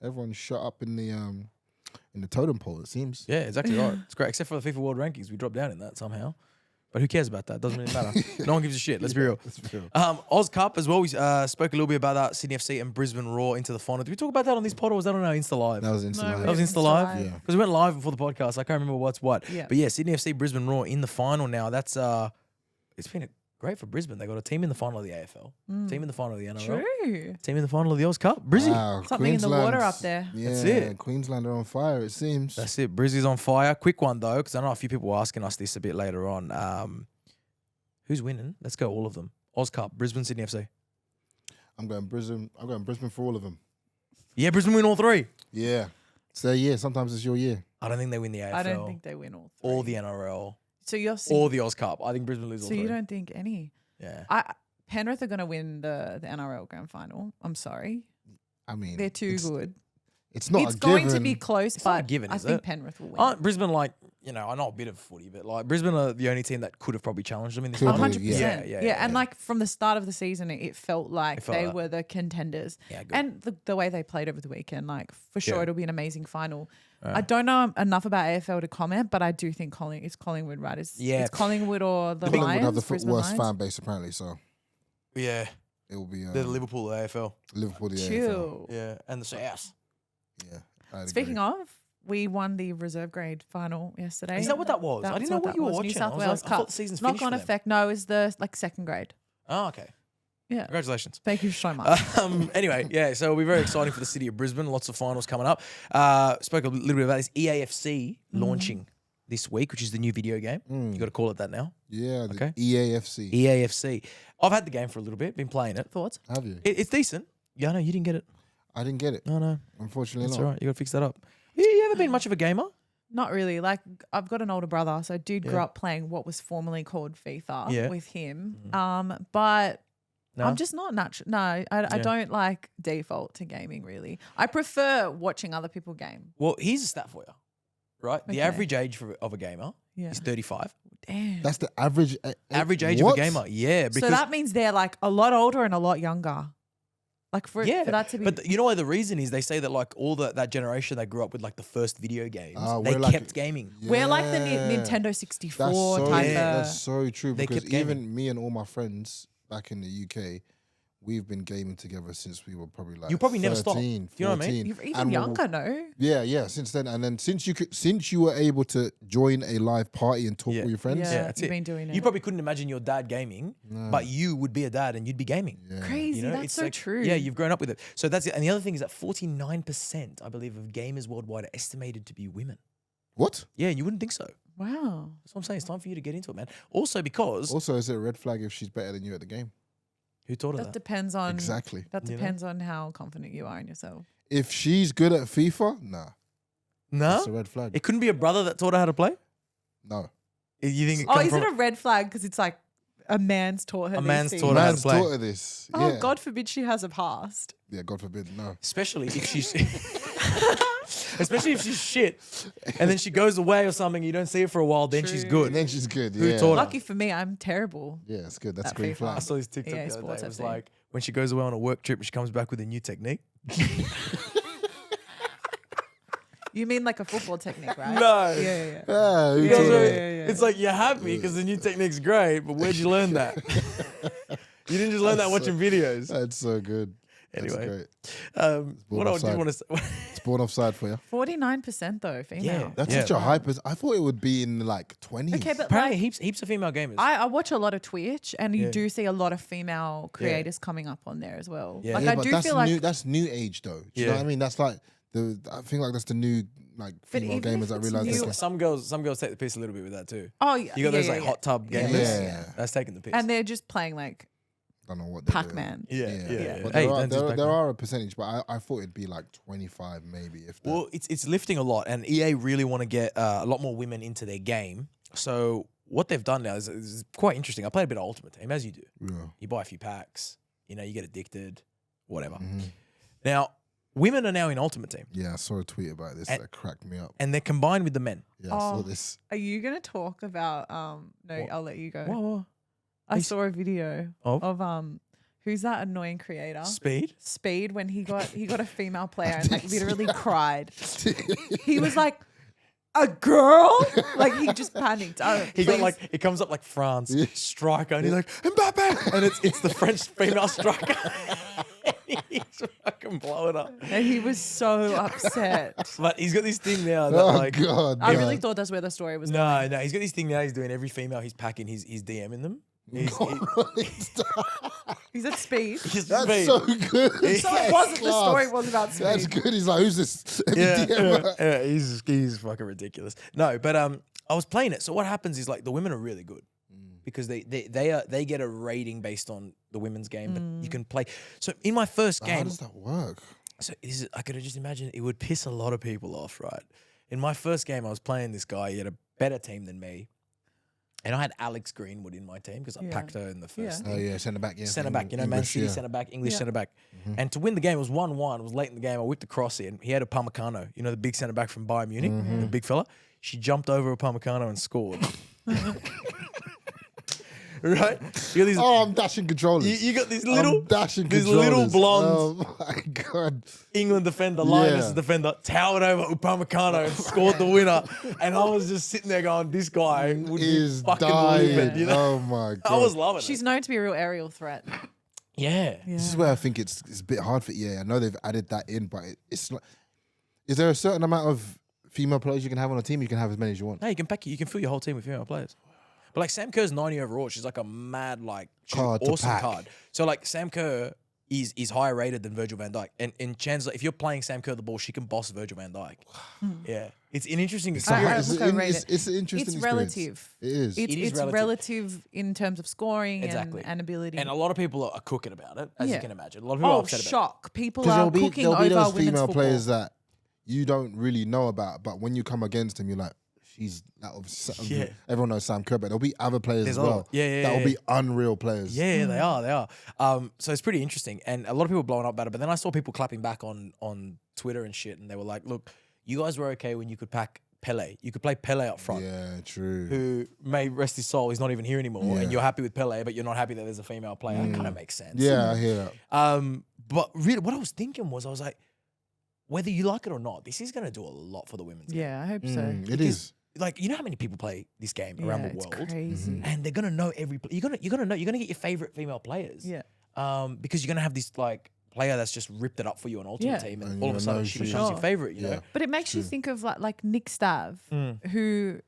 everyone's shut up in the totem pole. It seems. Yeah, exactly right. It's great, except for the FIFA World Rankings. We dropped down in that somehow. But who cares about that? Doesn't really matter. No one gives a shit. Let's be real. Let's be real. Oz Cup as well. We spoke a little bit about that. Sydney FC and Brisbane Raw into the final. Did we talk about that on this pod or was that on our Insta Live? That was instant. No, That was we- Insta Live? Yeah. Because we went live before the podcast. I can't remember what's what. Yeah. But yeah, Sydney FC, Brisbane Raw in the final now. That's it's been great for Brisbane. They got a team in the final of the AFL, team in the final of the NRL, True. team in the final of the Oz Cup. Brizzy. Wow, Something in the water Queensland's- up there. Yeah, That's it. Queensland are on fire. It seems. That's it. Brizzy's on fire. Quick one though, because I know a few people were asking us this a bit later on. Who's winning? Let's go all of them. Oz Cup, Brisbane, Sydney FC. I'm going Brisbane. I'm going Brisbane for all of them. Yeah, Brisbane win all three. Yeah. It's their year. Sometimes it's your year. I don't think they win the AFL. I don't think they win all three. or the NRL So you're or the Oz Cup. I think Brisbane lose all so three. you don't think any? Yeah. Penrith are going to win the NRL grand final. I'm sorry, I mean, they're too it's, good. It's not It's a going given. to be close, It's not a but given, I is think it? Penrith will win. Aren't Brisbane like, I know a bit of footy, but like Brisbane are the only team that could have probably challenged them in this Could final. have, 100%. Yeah. And like from the start of the season, it felt like It felt they like- were the contenders. Yeah, good. And the way they played over the weekend, like for sure, Yeah. it'll be an amazing final. I don't know enough about AFL to comment, but I do think it's Collingwood, right? Yeah. It's Collingwood or the Collingwood Lions. have the Brisbane worst Lions? fan base apparently, so Yeah. it will be They're the Liverpool of AFL. Liverpool. The AFL. Chill. Yeah. And the South. Yeah. I'd Speaking agree. of, we won the reserve grade final yesterday. Is that what that was? I That's didn't know what that you were was. watching. New South I was Wales like, I thought Cup. the season's Knock finished on for them. effect. No, it's the second grade. Oh, okay. Yeah. Congratulations. Thank you so much. Anyway, yeah, so it'll be very exciting for the city of Brisbane. Lots of finals coming up. Spoke a little bit about this EAFC launching this week, which is the new video game. You got to call it that now. Yeah. The Okay. EAFC. EAFC. I've had the game for a little bit, been playing it. Thoughts? Have you? It's decent. Yeah, I know you didn't get it. I didn't get it. No, Unfortunately, that's not. all right. You got to fix that up. You ever been much of a gamer? Not really. Like I've got an older brother, so I did Yeah. grow up playing what was formerly called FIFA Yeah. with him. But No? I'm just not natural. No, I don't like default to gaming really. I prefer watching other people game. Well, here's a stat for you, right? The Okay. average age of a gamer Yeah. is 35. Damn. That's the average. Average age what? of a gamer. Yeah, because So that means they're like a lot older and a lot younger. Like for that to be. But you know why the reason is? They say that like all that generation they grew up with like the first video games, they we're like- kept gaming. we're like the Yeah. Nintendo 64 That's so, type that's so true They because kept gaming. even me and all my friends back in the UK, we've been gaming together since we were probably like You probably never stopped. 13, Do you know what I mean? 14. You're even And younger, no? Yeah, since then. And then since you were able to join a live party and talk Yeah. with your friends, Yeah. That's you've it. been doing You it. probably couldn't imagine your dad gaming, but you would be a dad and you'd be gaming. yeah. Crazy. You know, That's it's so like, true. Yeah, you've grown up with it. So that's it. And the other thing is that 49%, I believe, of gamers worldwide are estimated to be women. What? Yeah, and you wouldn't think so. Wow. That's what I'm saying. It's time for you to get into it, man. Also because Also, is it a red flag if she's better than you at the game? who taught her That that? depends on Exactly. That You know? depends on how confident you are in yourself. If she's good at FIFA, nah, No, it's a red flag. it couldn't be a brother that taught her how to play. No, You think it Oh, come is from it a red flag because it's like a man's taught her? A these man's things? taught her how to man's play. taught her this. Oh, yeah. God forbid she has a past. Yeah, God forbid. No. especially if she's especially if she's shit, and then she goes away or something. You don't see her for a while, then she's True. good. And then she's good. Who Yeah. taught her? Lucky for me, I'm terrible. Yeah, it's good. That's a At green FIFA. flag. I saw this TikTok EA the other Sports day. It was FC. like when she goes away on a work trip and she comes back with a new technique. You mean like a football technique, right? No. Yeah. Ah, who You know taught what I her? mean? yeah. It's like you're happy because the new technique's great, but where'd you learn that? You didn't just learn that That's watching videos. That's so good. Anyway. That's great. What I did offside. want to say. It's born offside for you. 49% though, female. Yeah. That's such a hyper. I thought it would be in like 20s. Okay, but Apparently, like, heaps of female gamers. I watch a lot of Twitch, and you Yeah. do see a lot of female creators coming up on there as well. Yeah. Like yeah, I but do that's feel like new. That's new age though. Do you know Yeah. what I mean? That's like I think like that's the new like But female even if gamers that it's realize new- this. Like some girls take the piss a little bit with that too. oh yeah, You got those like yeah. hot tub Yeah. gamers. Yeah. That's taking the piss. and they're just playing like I don't know what they're doing. Pac-Man. yeah. But Hey, there, are, don't just there, back there me. are a percentage, but I thought it'd be like 25 maybe if that. Well, it's lifting a lot, and EA really want to get a lot more women into their game. So what they've done now is quite interesting. I played a bit of Ultimate Team, as you do. Yeah. You buy a few packs, you get addicted, whatever. Mhm. Now, women are now in Ultimate Team, Yeah, I saw a tweet about this And- that cracked me up. and they're combined with the men. Yeah, I saw Oh. this. Are you gonna talk about? No, What? I'll let you go. Whoa. I saw a video Of? of who's that annoying creator? Speed. When he got a female player and like literally cried. He was like, a girl? Like he just panicked. Oh, He got please. like, it comes up like France striker, and he's like Mbappe, and it's the French female striker. He's fucking blowing up. And he was so upset. But he's got this thing now that Oh like, God! I no. really thought that's where the story was going. no, he's got this thing now. He's doing every female he's packing. He's DMing them. He's He's at speed. That's Speed. so good. So it wasn't the story was about speed. That's good. He's like, who's this? Yeah, he's fucking ridiculous. No, but I was playing it. So what happens is like the women are really good because they get a rating based on the women's game, but you can play. So in my first game, How does that work? so I could just imagine it would piss a lot of people off, right? In my first game, I was playing this guy. He had a better team than me. And I had Alex Greenwood in my team because I packed her in the first. Oh yeah, centre back. Yeah, Centre back, Man English, City yeah. centre back, English Yeah. centre back. And to win the game, it was 1-1. It was late in the game. I whipped the cross in. He had a Upamecano, the big centre back from Bayern Munich, the big fella. She jumped over Upamecano and scored. Right? You got these, Oh, I'm dashing controllers. you got these I'm little dashing these controllers. little blonde Oh my God! England defender, Lioness Yeah. defender, towered over Upamecano and scored the winner. And I was just sitting there going, this guy would Is be fucking dying. livid. Oh my God! I was loving She's it. known to be a real aerial threat. Yeah. This is where I think it's a bit hard for. Yeah, I know they've added that in, but it's like, is there a certain amount of female players you can have on a team? You can have as many as you want. No, you can fill your whole team with female players. But like Sam Kerr's 90 overall, she's like a mad she's Card to awesome pack. card. So like Sam Kerr is higher rated than Virgil van Dijk. And in Chandler, if you're playing Sam Kerr the ball, she can boss Virgil van Dijk. Yeah. It's an interesting experience. look, I rate it. It's an interesting It's experience. relative. It is. It's relative in terms of scoring Exactly. and ability. And a lot of people are cooking about it, as you Yeah. can imagine. A lot of people are Oh, upset about it. shock. People Because are cooking there'll be over those women's female football. players that you don't really know about, but when you come against them, you're like, she's that obviously, Yeah. everyone knows Sam Kerr, but there'll be other players There's as a lot. well. Yeah, That'll yeah. be unreal players. Yeah, they are. So it's pretty interesting. And a lot of people blowing up about it. But then I saw people clapping back on Twitter and shit. And they were like, look, you guys were okay when you could pack Pele. You could play Pele up front. Yeah, true. Who may rest his soul, he's not even here anymore, Yeah. and you're happy with Pele, but you're not happy that there's a female player. That kind of makes sense. Yeah, I hear that. But really, what I was thinking was, I was like, whether you like it or not, this is going to do a lot for the women's game. Yeah, I hope so. It is. Like, you know how many people play this game around the it's world, crazy. and they're gonna know every. You're gonna get your favorite female players. Yeah. Because you're gonna have this like player that's just ripped it up for you on Ultimate Yeah. Team, and And all you of a know sudden she she- becomes your Sure. favorite. You Yeah. know. But it makes you True. think of like Nick Stav, Mm. who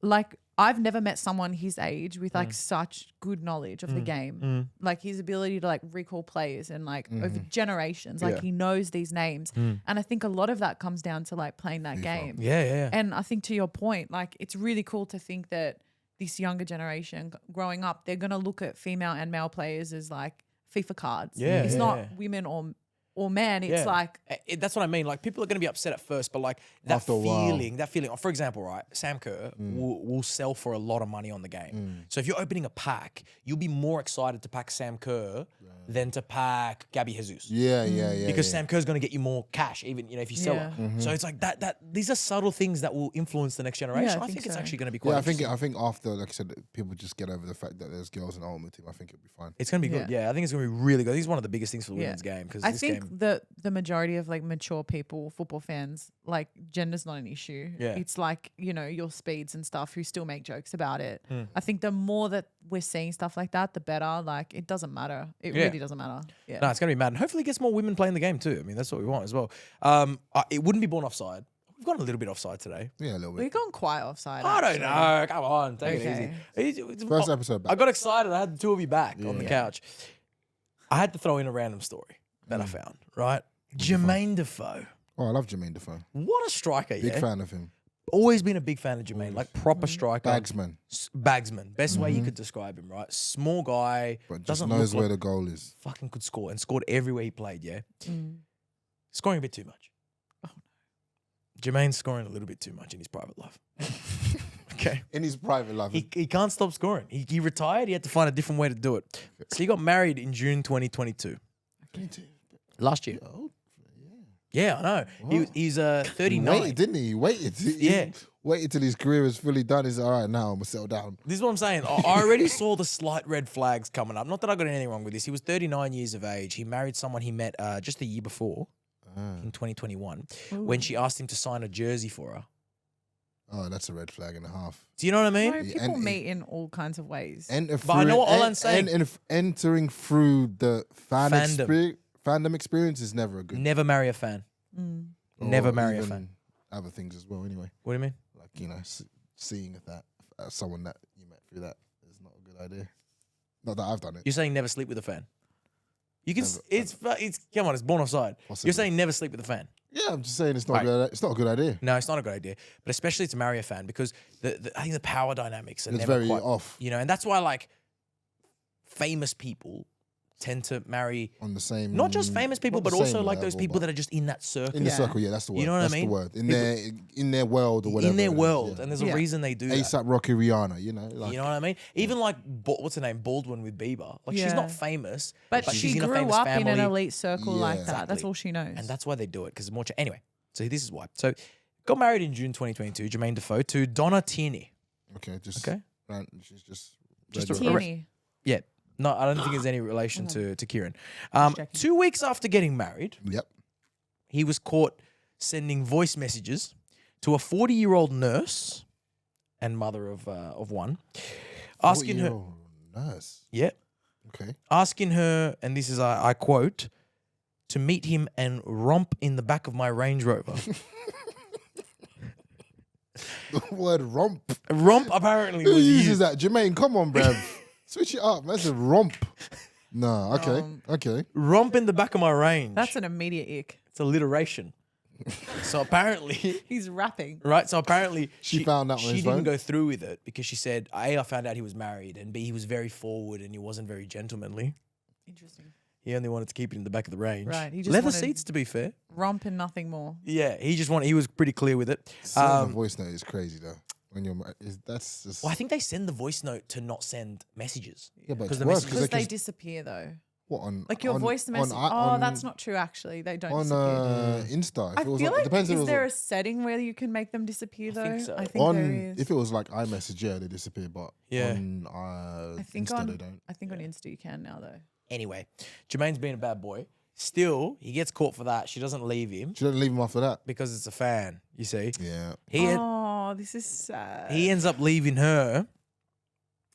like I've never met someone his age with like such good knowledge of the game. Like his ability to like recall players and like over generations, like Yeah. he knows these names. And I think a lot of that comes down to like playing that game. Yeah. And I think to your point, like it's really cool to think that this younger generation growing up, they're going to look at female and male players as like FIFA cards. Yeah, It's yeah, not yeah. women or men. It's like, That's what I mean. Like, people are going to be upset at first, but like that After a while. feeling. For example, right, Sam Kerr will sell for a lot of money on the game. So if you're opening a pack, you'll be more excited to pack Sam Kerr than to pack Gabby Jesus. Yeah. Because yeah. Sam Kerr's going to get you more cash, even if you sell Yeah. it. So it's like that. These are subtle things that will influence the next generation. I I think think it's so. actually going to be quite. Yeah, interesting. I think after, like I said, people just get over the fact that there's girls in the Ultimate Team. I think it'll be fine. It's going to be good. Yeah, I think it's going to be really good. I think it's one of the biggest things for the Yeah. women's game because I this think game. the majority of like mature people, football fans, like gender's not an issue. Yeah. It's like, your speeds and stuff who still make jokes about it. Hmm. I think the more that we're seeing stuff like that, the better. Like it doesn't matter. It Yeah. really doesn't matter. Yeah. No, it's going to be mad. And hopefully it gets more women playing the game too. I mean, that's what we want as well. It wouldn't be born offside. We've gone a little bit offside today. Yeah, a little We've bit. gone quite offside. I don't actually. know. Come on, take Okay. it easy. First episode back. I got excited. I had the two of you back on the Yeah. couch. I had to throw in a random story that I found, right? Jermaine Defoe. Oh, I love Jermaine Defoe. What a striker, Big yeah. fan of him. Always been a big fan of Jermaine, like proper striker. Bagsman. Bagsman. Best way you could describe him, right? Small guy, But just doesn't knows look where like the goal is. fucking could score and scored everywhere he played, yeah? Scoring a bit too much. Jermaine's scoring a little bit too much in his private life. Okay. In his private life. He can't stop scoring. He retired. He had to find a different way to do it. So he got married in June 2022. Last year. Yeah, I know. He's 39. Waited, didn't he? He waited. Yeah. waited till his career is fully done. He's all right now. I'm gonna settle down. This is what I'm saying. I already saw the slight red flags coming up. Not that I got anything wrong with this. He was 39 years of age. He married someone he met just the year before, in 2021, when she asked him to sign a jersey for her. Oh, that's a red flag and a half. Do you know what I mean? No, people meet in all kinds of ways. But I know what Olan's saying. And entering through the Fandom. fandom experience is never a good. Never marry a fan. Never marry a fan. Other things as well. Anyway, What do you mean? like seeing that someone that you met through that is not a good idea. Not that I've done it. You're saying never sleep with a fan. You can. Never, It's come on. It's born offside. Possibly. You're saying never sleep with a fan. Yeah, I'm just saying it's not Right. good. It's not a good idea. No, it's not a good idea. But especially to marry a fan because I think the power dynamics are It's never very quite off and that's why like famous people tend to marry on the same. not just famous people, not but the also same like those level, people but that are just in that circle. in the Yeah. circle. Yeah, that's the word. You know what I that's mean? the word. People- In their world or whatever. in their it is, world, yeah. and there's a Yeah. reason they do that. ASAP Rocky Rihanna. You know, You know what I mean? Even like what's her name, Baldwin with Bieber. Like she's Yeah. not famous, But she's she in a grew famous up in family, an elite circle Yeah. like that. That's Exactly. all she knows. and that's why they do it because more. Anyway, so this is why. So got married in June 2022. Jermaine Defoe to Donna Tierney. Okay, just Okay. she's just Just regular. Tierney. Yeah. No, I don't think there's any relation to Kieran. checking. 2 weeks after getting married, Yep. he was caught sending voice messages to a 40-year-old nurse and mother of one, asking her, 40-year-old nurse. yeah, Okay. asking her, and this is I quote, to meet him and romp in the back of my Range Rover. The word romp. Romp apparently Who was uses used. that? Jermaine, come on, bruv. Switch it up. That's a romp. No, okay. Okay. Romp in the back of my Range. That's an immediate ick. It's alliteration. So apparently, He's rapping. right? So apparently She found that on she his didn't phone? go through with it because she said, A, I found out he was married, and B, he was very forward and he wasn't very gentlemanly. Interesting. He only wanted to keep it in the back of the Range. Right, he just Leather wanted- seats, to be fair. Romp and nothing more. Yeah, he was pretty clear with it. Sending a voice note is crazy though. When that's just Well, I think they send the voice note to not send messages. yeah, but 'cause it's the worse messages- Because they can disappear though. what on Like your on- voice on message. That's not true actually. They don't on disappear. Insta. I If it was feel it like, depends if it is was there a setting where you can make them disappear though? think so. I think on there is. if it was like iMessage, yeah, they disappear. But Yeah. on I think Insta, on they don't. I think on Insta you can now though. Anyway, Jermaine's being a bad boy. Still, he gets caught for that. She doesn't leave him She doesn't leave him after that. because it's a fan, you see. Yeah. Oh, this is sad. He ends up leaving her.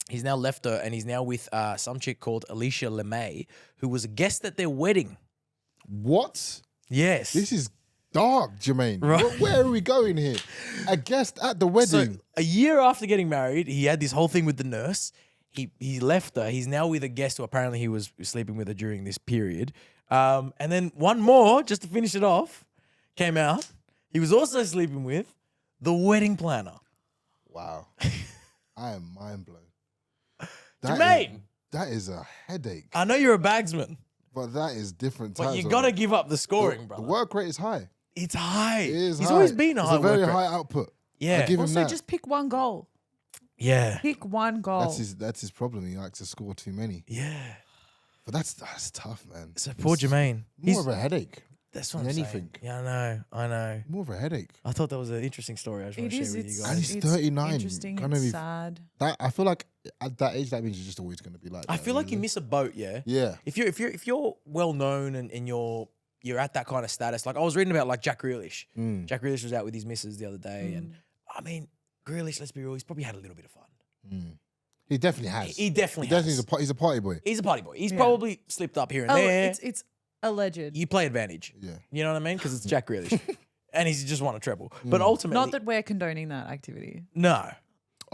He's now left her, and he's now with some chick called Alicia LeMay, who was a guest at their wedding. What? Yes. This is dark, Jermaine. Right. Where are we going here? A guest at the wedding. So a year after getting married, he had this whole thing with the nurse. He left her. He's now with a guest who apparently he was sleeping with her during this period. And then one more, just to finish it off, came out. He was also sleeping with the wedding planner. Wow. I am mind blown. Jermaine! That is a headache. I know you're a bagsman, But that is different but types you of got to it. give up the scoring, The brother. work rate is high. It's high. It is He's high. always been a It's high a very work rate. high output. Yeah. I give him Also, that. just pick one goal. Yeah. Pick one goal. That's his problem. He likes to score too many. Yeah. But that's tough, man. So poor It's Jermaine. More of a headache. That's what than I'm anything. saying. Yeah, I know. More of a headache. I thought that was an interesting story. I just want It to is. share with you It's, guys. And he's it's 39. Interesting. Gonna It's be- sad. That I feel like at that age, that means you're just always going to be like. I that, feel like you really. miss a boat, yeah. Yeah. If you're well known and you're at that kind of status, like I was reading about like Jack Grealish. Mm. Jack Grealish was out with his missus the other day, and I mean Grealish, let's be real, he's probably had a little bit of fun. Mm. He definitely has. He definitely He's has. he's a party boy. He's a party boy. He's Yeah. probably slipped up here and Oh, there. it's alleged. You play advantage. Yeah. You know what I mean? Because it's Jack Grealish, and he's just won a treble. But ultimately, Not that we're condoning that activity. no.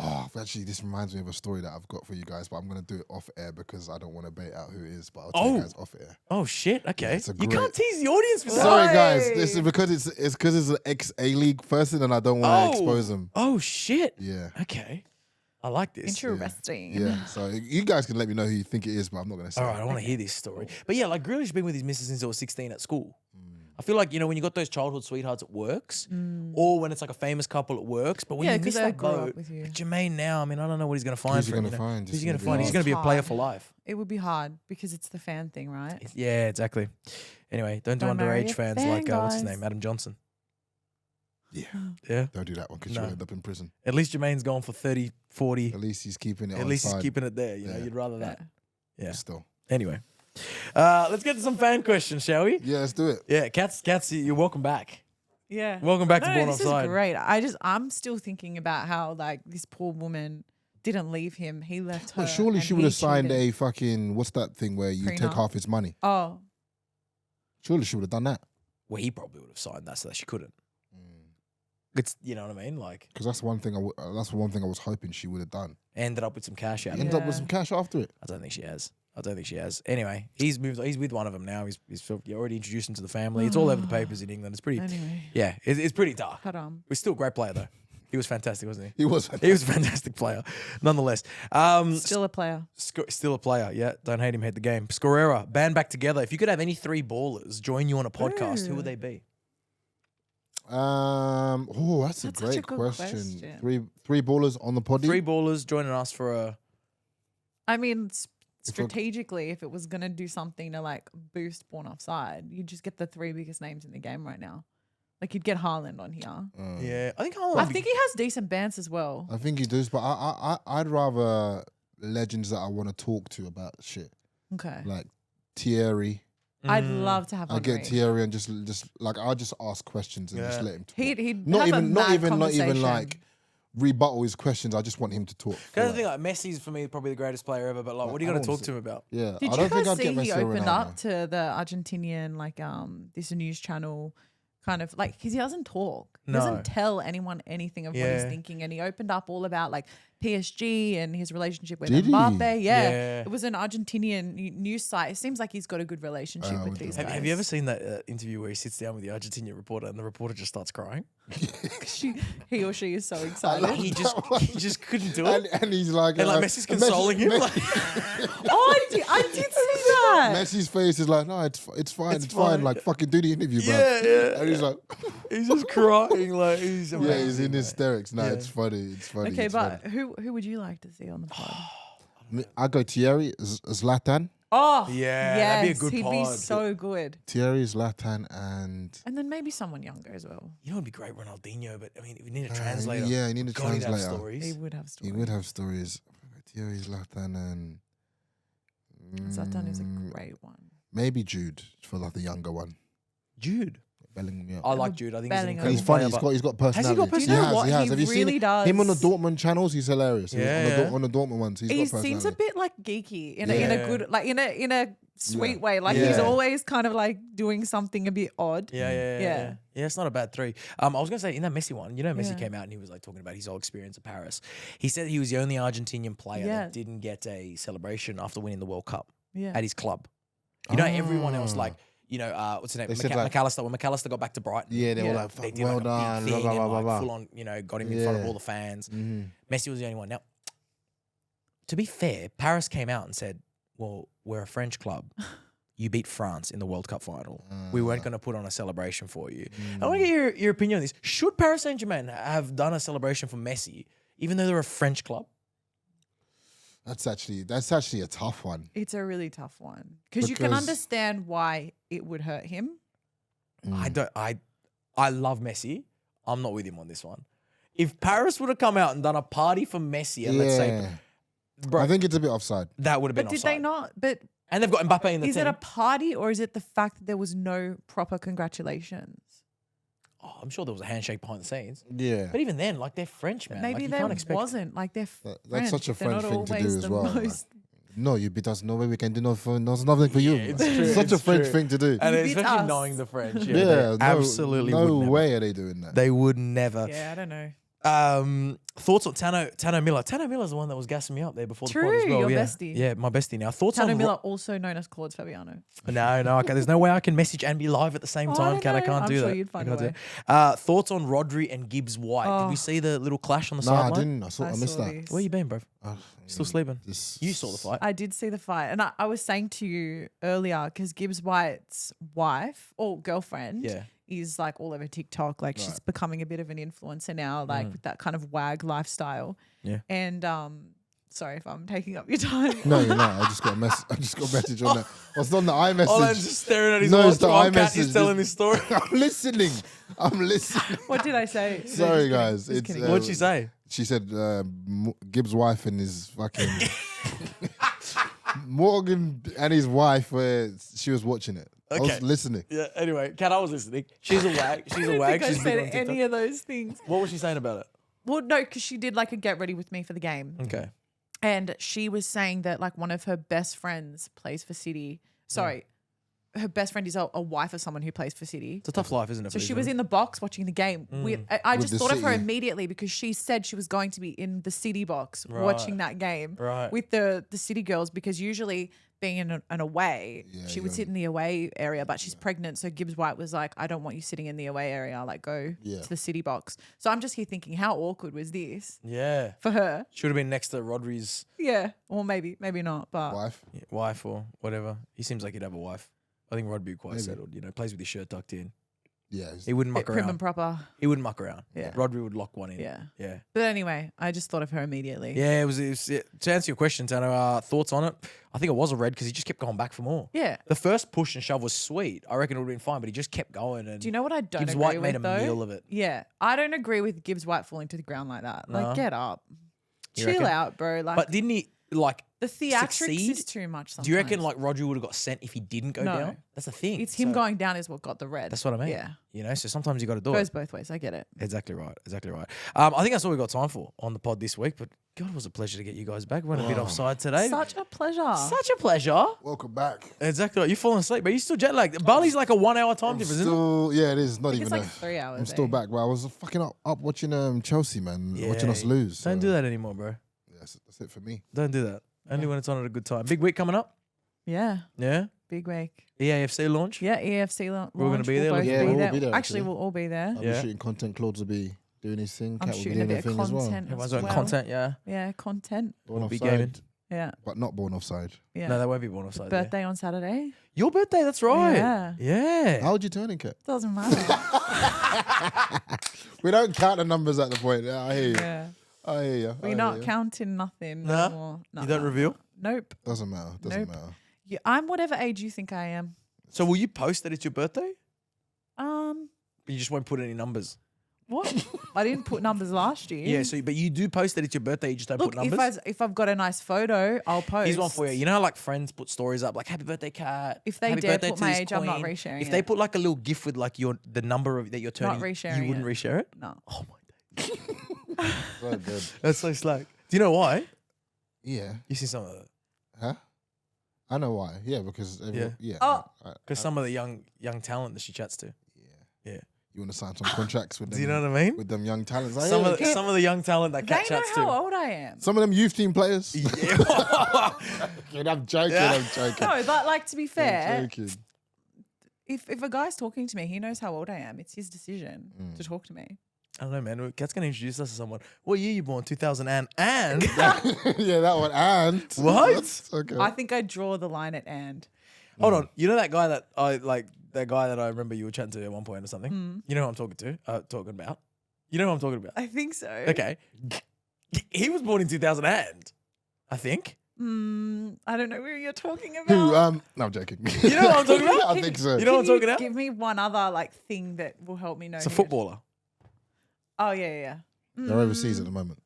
Oh, actually, this reminds me of a story that I've got for you guys, but I'm going to do it off air because I don't want to bait out who it is, but I'll tell you guys off air. Oh shit. Okay. it's a You great- can't tease the audience for that. Sorry, guys. Why? This is because it's because it's an ex-A League person and I don't want to expose him. Oh shit. Yeah. Okay. I like this. Interesting. Yeah. So you guys can let me know who you think it is, but I'm not going to say All right, I it. want to hear this story. But yeah, like Grealish's been with his missus since he was 16 at school. Mm. I feel like, when you got those childhood sweethearts, it works. Or when it's like a famous couple, it works. But when Yeah, you 'cause miss they that grew up boat, with you. like Jermaine now, I mean, I don't know what he's going to find Who's he for him. gonna find? Who's Just he going to gonna find? be He's going to be a hard. player for life. It would be hard because it's the fan thing, right? Yeah, exactly. Anyway, don't do Don't marry underage a fans fan, like, what's his guys. name? Adam Johnson. Yeah. Yeah. Don't do that one because No. you'll end up in prison. At least Jermaine's gone for 30, 40. At least he's keeping it At on least he's side. keeping it there. You know, Yeah. you'd rather that. Yeah. Still. Anyway, let's get to some fan questions, shall we? Yeah, let's do it. Yeah, Cats, you're welcome back. Yeah. Welcome back to Born this Offside. is great. I'm still thinking about how like this poor woman didn't leave him. He left her. But surely and she would he have signed cheated. a fucking, what's that thing where you take Prenup. half his money? Oh, Surely she would have done that. Well, he probably would have signed that so that she couldn't. It's, you know what I mean? Like, Because that's one thing. That's one thing I was hoping she would have done. ended up with some cash out of it. Ended up with Yeah. some cash after it. I don't think she has. Anyway, he's moved. He's with one of them now. He's already introduced him to the family. It's all over the papers in England. It's pretty. anyway. Yeah, it's pretty dark. Cut on. He's still a great player though. He was fantastic, wasn't he? He was. He was a fantastic player, nonetheless. Still a player. Still a player. Yeah, don't hate him. Hate the game. Scorera, band back together. If you could have any three ballers join you on a podcast, who would they be? That's a That's such a great good question. question. Three ballers on the poddy. Three ballers joining us for a. I mean, If I- strategically, if it was gonna do something to like boost Born Offside, you'd just get the three biggest names in the game right now. Like you'd get Haaland on here. Yeah, I think I think he has decent bands as well. I think he does, but I'd rather legends that I want to talk to about shit Okay. like Thierry. I'd love to have I Henry. get Thierry and just like I'll just ask questions and just Yeah. let him talk. He'd not have a even mad not even conversation. like rebuttal his questions. I just want him to talk. Because I think like Messi's for me probably the greatest player ever. But like, what are you I going to don't talk to him about? Yeah, Did I you don't think guys I'd get see he Messi or opened Ronaldo. up to the Argentinian like this news channel kind of like because he doesn't talk. He No. doesn't tell anyone anything of what he's Yeah. thinking, and he opened up all about like PSG and his relationship with Did he? Mbappe. Yeah. Yeah. It was an Argentinian news site. It seems like he's got a good relationship with with these them. guys. Have you ever seen that interview where he sits down with the Argentinian reporter and the reporter just starts crying? He or she is so love excited. He that he just couldn't do it. And he's like, And like Messi's consoling him. Like, Oh, I did see that. Messi's face is like, no, it's fine, it's fine. fine. Like, fucking do the interview, bro. yeah. And he's like, He's just crying. Like he's amazing. yeah, he's in mate. hysterics. No, Yeah. it's funny. It's funny. Okay, it's but funny. who would you like to see on the pod? I go Thierry, Zlatan. Oh, Yeah, yes, that'd be a good he'd be pod. so good. Thierry, Zlatan, and And then maybe someone younger as well. You know, it'd be great, Ronaldinho. But I mean, if we need a translator. yeah, you need a God, he'd have translator. stories. He would have He stories. would have stories. Thierry, Zlatan, and Zlatan is a great one. maybe Jude for like the younger one. Jude. Bellingham. Yeah. I like Jude. I think he's an Bellingham. incredible He's funny. player, He's got Has he personality. got Do you know what? He has. He Have you really seen does. him on the Dortmund channels? He's hilarious. Yeah. On the Dortmund ones. He's He got seems a personality. bit like geeky in a Yeah. good, like in a sweet Yeah. way. Like he's Yeah. always kind of like doing something a bit odd. Yeah. It's not a bad three. I was gonna say in that Messi one, you know, Messi Yeah. came out and he was like talking about his whole experience at Paris. He said he was the only Argentinian player Yeah. that didn't get a celebration after winning the World Cup Yeah. at his club. You know, everyone else Ah. like. You know, what's his name? They said, like- McAllister. When McAllister got back to Brighton, Yeah, they were Yeah. like, they fuck, did well like a done. big Blah, thing blah, and blah, like blah. full on, you know, got him in front of Yeah. all the fans. Mhm. Messi was the only one. Now, to be fair, Paris came out and said, "Well, we're a French club. You beat France in the World Cup final. We weren't going to put on a celebration for you." I want to get your opinion on this. Should Paris Saint-Germain have done a celebration for Messi, even though they're a French club? That's actually a tough one. It's a really tough one because you can Because- understand why it would hurt him. I love Messi. I'm not with him on this one. If Paris would have come out and done a party for Messi, and let's say, Yeah. bro, I think it's a bit offside. that would have been But did offside. they not? But And they've got Mbappe in the is team. it a party or is it the fact that there was no proper congratulations? Oh, I'm sure there was a handshake behind the scenes. Yeah. But even then, like, they're French, man. Maybe like, you there can't expect. wasn't. Like they're That's such a They're French not thing to do always as the well. like, most- no, you beat us. No way we can do nothing. There's nothing for you. Yeah, it's true, Such a it's French true. thing to do. And You beat especially us. knowing the French. Yeah, they no, absolutely no would never. way are they doing that. They would never. Yeah, I don't know. Thoughts on Tano Miller? Tano Miller's the one that was gassing me up there before the pod as True, well. your yeah. bestie. Yeah, my bestie now. Thoughts Tano on Miller, also known as Claudes Fabiano. No, there's no way I can message and be live at the same Oh, time. I I know. can't I'm do sure that. you'd find I a can't do way. that. Thoughts on Rodri and Gibbs White? Did Oh. we see the little clash on the No, I sideline? didn't. I missed that. these. Where you been, bro? Still sleeping? This- You saw the fight. I did see the fight, and I was saying to you earlier because Gibbs White's wife or girlfriend, Yeah. is like all over TikTok. Like she's becoming a bit of an influencer now, like with that kind of wag lifestyle. Yeah. And Sorry if I'm taking up your time. No, you're not. I just got a message on that. I was on the iMessage. Olan's just staring at his No, watch it's the while Kat iMessage. is telling this story. I'm listening. What did I say? Sorry, guys. Just It's, kidding. What'd she say? She said Gibbs' wife and his fucking Morgan and his wife. She was watching it. I Okay. was listening. Yeah. Anyway, Kat, I was listening. She's a wag. She's a I wag. think I She's big on said TikTok. any of those things. What was she saying about it? Well, no, because she did like a get ready with me for the game. Okay. And she was saying that like one of her best friends plays for City. Sorry, her best friend is a wife of someone who plays for City. It's a tough life, isn't it? So for she these was women? in the box watching the game. I With just the thought of her City. immediately because she said she was going to be in the City box Right. watching that game Right. with the City girls because usually being in an away, Yeah, she would you're- sit in the away area, but she's pregnant. So Gibbs White was like, I don't want you sitting in the away area. Like go Yeah. to the City box. So I'm just here thinking, how awkward was this Yeah. for her? Should have been next to Rodri's Yeah. Or maybe not, but Wife. wife or whatever. He seems like he'd have a wife. I think Rod would be quite Maybe. settled. You know, plays with his shirt tucked in. Yeah. He wouldn't muck bit prim around. and proper. He wouldn't muck around. Yeah. Rodri would lock one in. Yeah. Yeah. But anyway, I just thought of her immediately. Yeah, it was to answer your question, Tano, thoughts on it? I think it was a red because he just kept going back for more. Yeah. The first push and shove was sweet. I reckon it would have been fine, but he just kept going. And Do you know what I don't Gibbs agree White with made a though? meal of it. Yeah, I don't agree with Gibbs White falling to the ground like that. No. Like, get up, You chill reckon? out, bro. Like, But didn't he like? the theatrics succeed? is too much. Sometimes. Do you reckon like Rodri would have got sent if he didn't go No. down? That's the thing. it's him So, going down is what got the red? That's what I mean. Yeah, You know, so sometimes you got to do goes it. both ways. I get it. Exactly right. Exactly right. I think that's all we got time for on the pod this week. But God, it was a pleasure to get you guys back. We went a bit offside today. Such a pleasure. Such a pleasure. Welcome back. Exactly. Right. You're falling asleep, but you're still jet lagged. Bali's like a 1 hour time difference, isn't it? Still, yeah, it is. Not I think even it's like a, 3 hours. I'm still eh? back, but I was fucking up watching Chelsea, man. Watching us lose. Don't do that anymore, bro. Yeah, that's it for me. Don't do that. Only when it's on at a good time. Big week coming up. Yeah, Yeah. big week. EAFC launch. Yeah, EFC launch. We're gonna be there, We'll both yeah, be we'll there. be there, Actually, actually. we'll all be there. I'll Yeah. be shooting content. Claudes will be doing his thing. I'm Kat will be shooting a doing her bit of thing as well. content. Everyone's as on well. content, yeah. Yeah, content. Born We'll be offside, gaming. Yeah, but not born offside. yeah. No, they won't be born offside. there. Birthday on Saturday. Your birthday, that's right. Yeah. Yeah. How old you turning, Kat? Doesn't matter. We don't count the numbers at the point. Yeah, I hear you. yeah. I hear you. We're not counting nothing. Nah? No more. No, You don't no. reveal? Nope. Doesn't matter. Doesn't Nope. matter. I'm whatever age you think I am. So will you post that it's your birthday? Um, But you just won't put any numbers. what? I didn't put numbers last year. Yeah, so but you do post that it's your birthday, you just don't Look, put numbers? if I've got a nice photo, I'll post. Here's one for you. You know how like friends put stories up like happy birthday, Kat. If they happy dare birthday put to my this age, I'm not queen." resharing If they it. put like a little gif with like the number of that you're turning, resharing you wouldn't it. reshare it? No. Oh my day. So good. That's so slack. Do you know why? Yeah. You see some of that. Huh? I know why. Yeah, because yeah. Oh. Because some of the young talent that she chats to. Yeah. You want to sign some contracts with them? Do you know what I mean? With them young talents. Like, Some yeah, of the young talent that They Kat know chats how to. old I am. some of them youth team players. Yeah. I'm joking. Yeah. I'm joking. No, but like to be I'm fair, joking. if a guy's talking to me, he knows how old I am. It's his decision Mm. to talk to me. I don't know, man. Kat's going to introduce us to someone. What year you born? 2000 and? Yeah, that one. And What? Okay. I think I draw the line at and. Hold on. You know that guy that I remember you were chatting to at one point or something? You know who I'm talking about? You know who I'm talking about? I think so. Okay. He was born in 2000 and, I think. I don't know who you're talking about. Who? No, I'm joking. You know what I'm talking about? I think so. You know what I'm talking about? Give me one other like thing that will help me know. It's a who- footballer. Oh yeah. They're overseas at the moment.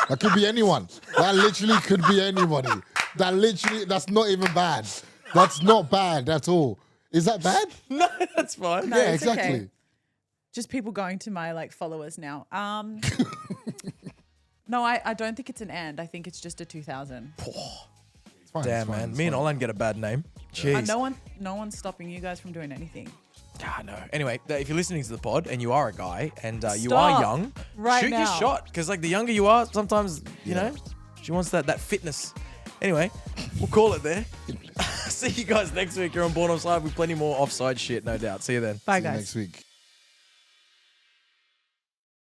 That could be anyone. That literally could be anybody. That's not even bad. That's not bad at all. Is that bad? No, that's fine. No, yeah, it's exactly. okay. Just people going to my like followers now. No, I don't think it's an and. I think it's just a 2000. It's fine, Damn, it's fine, man. it's Me and fine. Olan get a bad name. Jeez. No one's stopping you guys from doing anything. No. Anyway, if you're listening to the pod and you are a guy and you Stop are young, right shoot your now. shot. Because like the younger you are, sometimes, you know, she wants that fitness. Anyway, we'll call it there. See you guys next week. You're on Born Offside with plenty more offside shit, no doubt. See you then. Bye, See you guys. next week.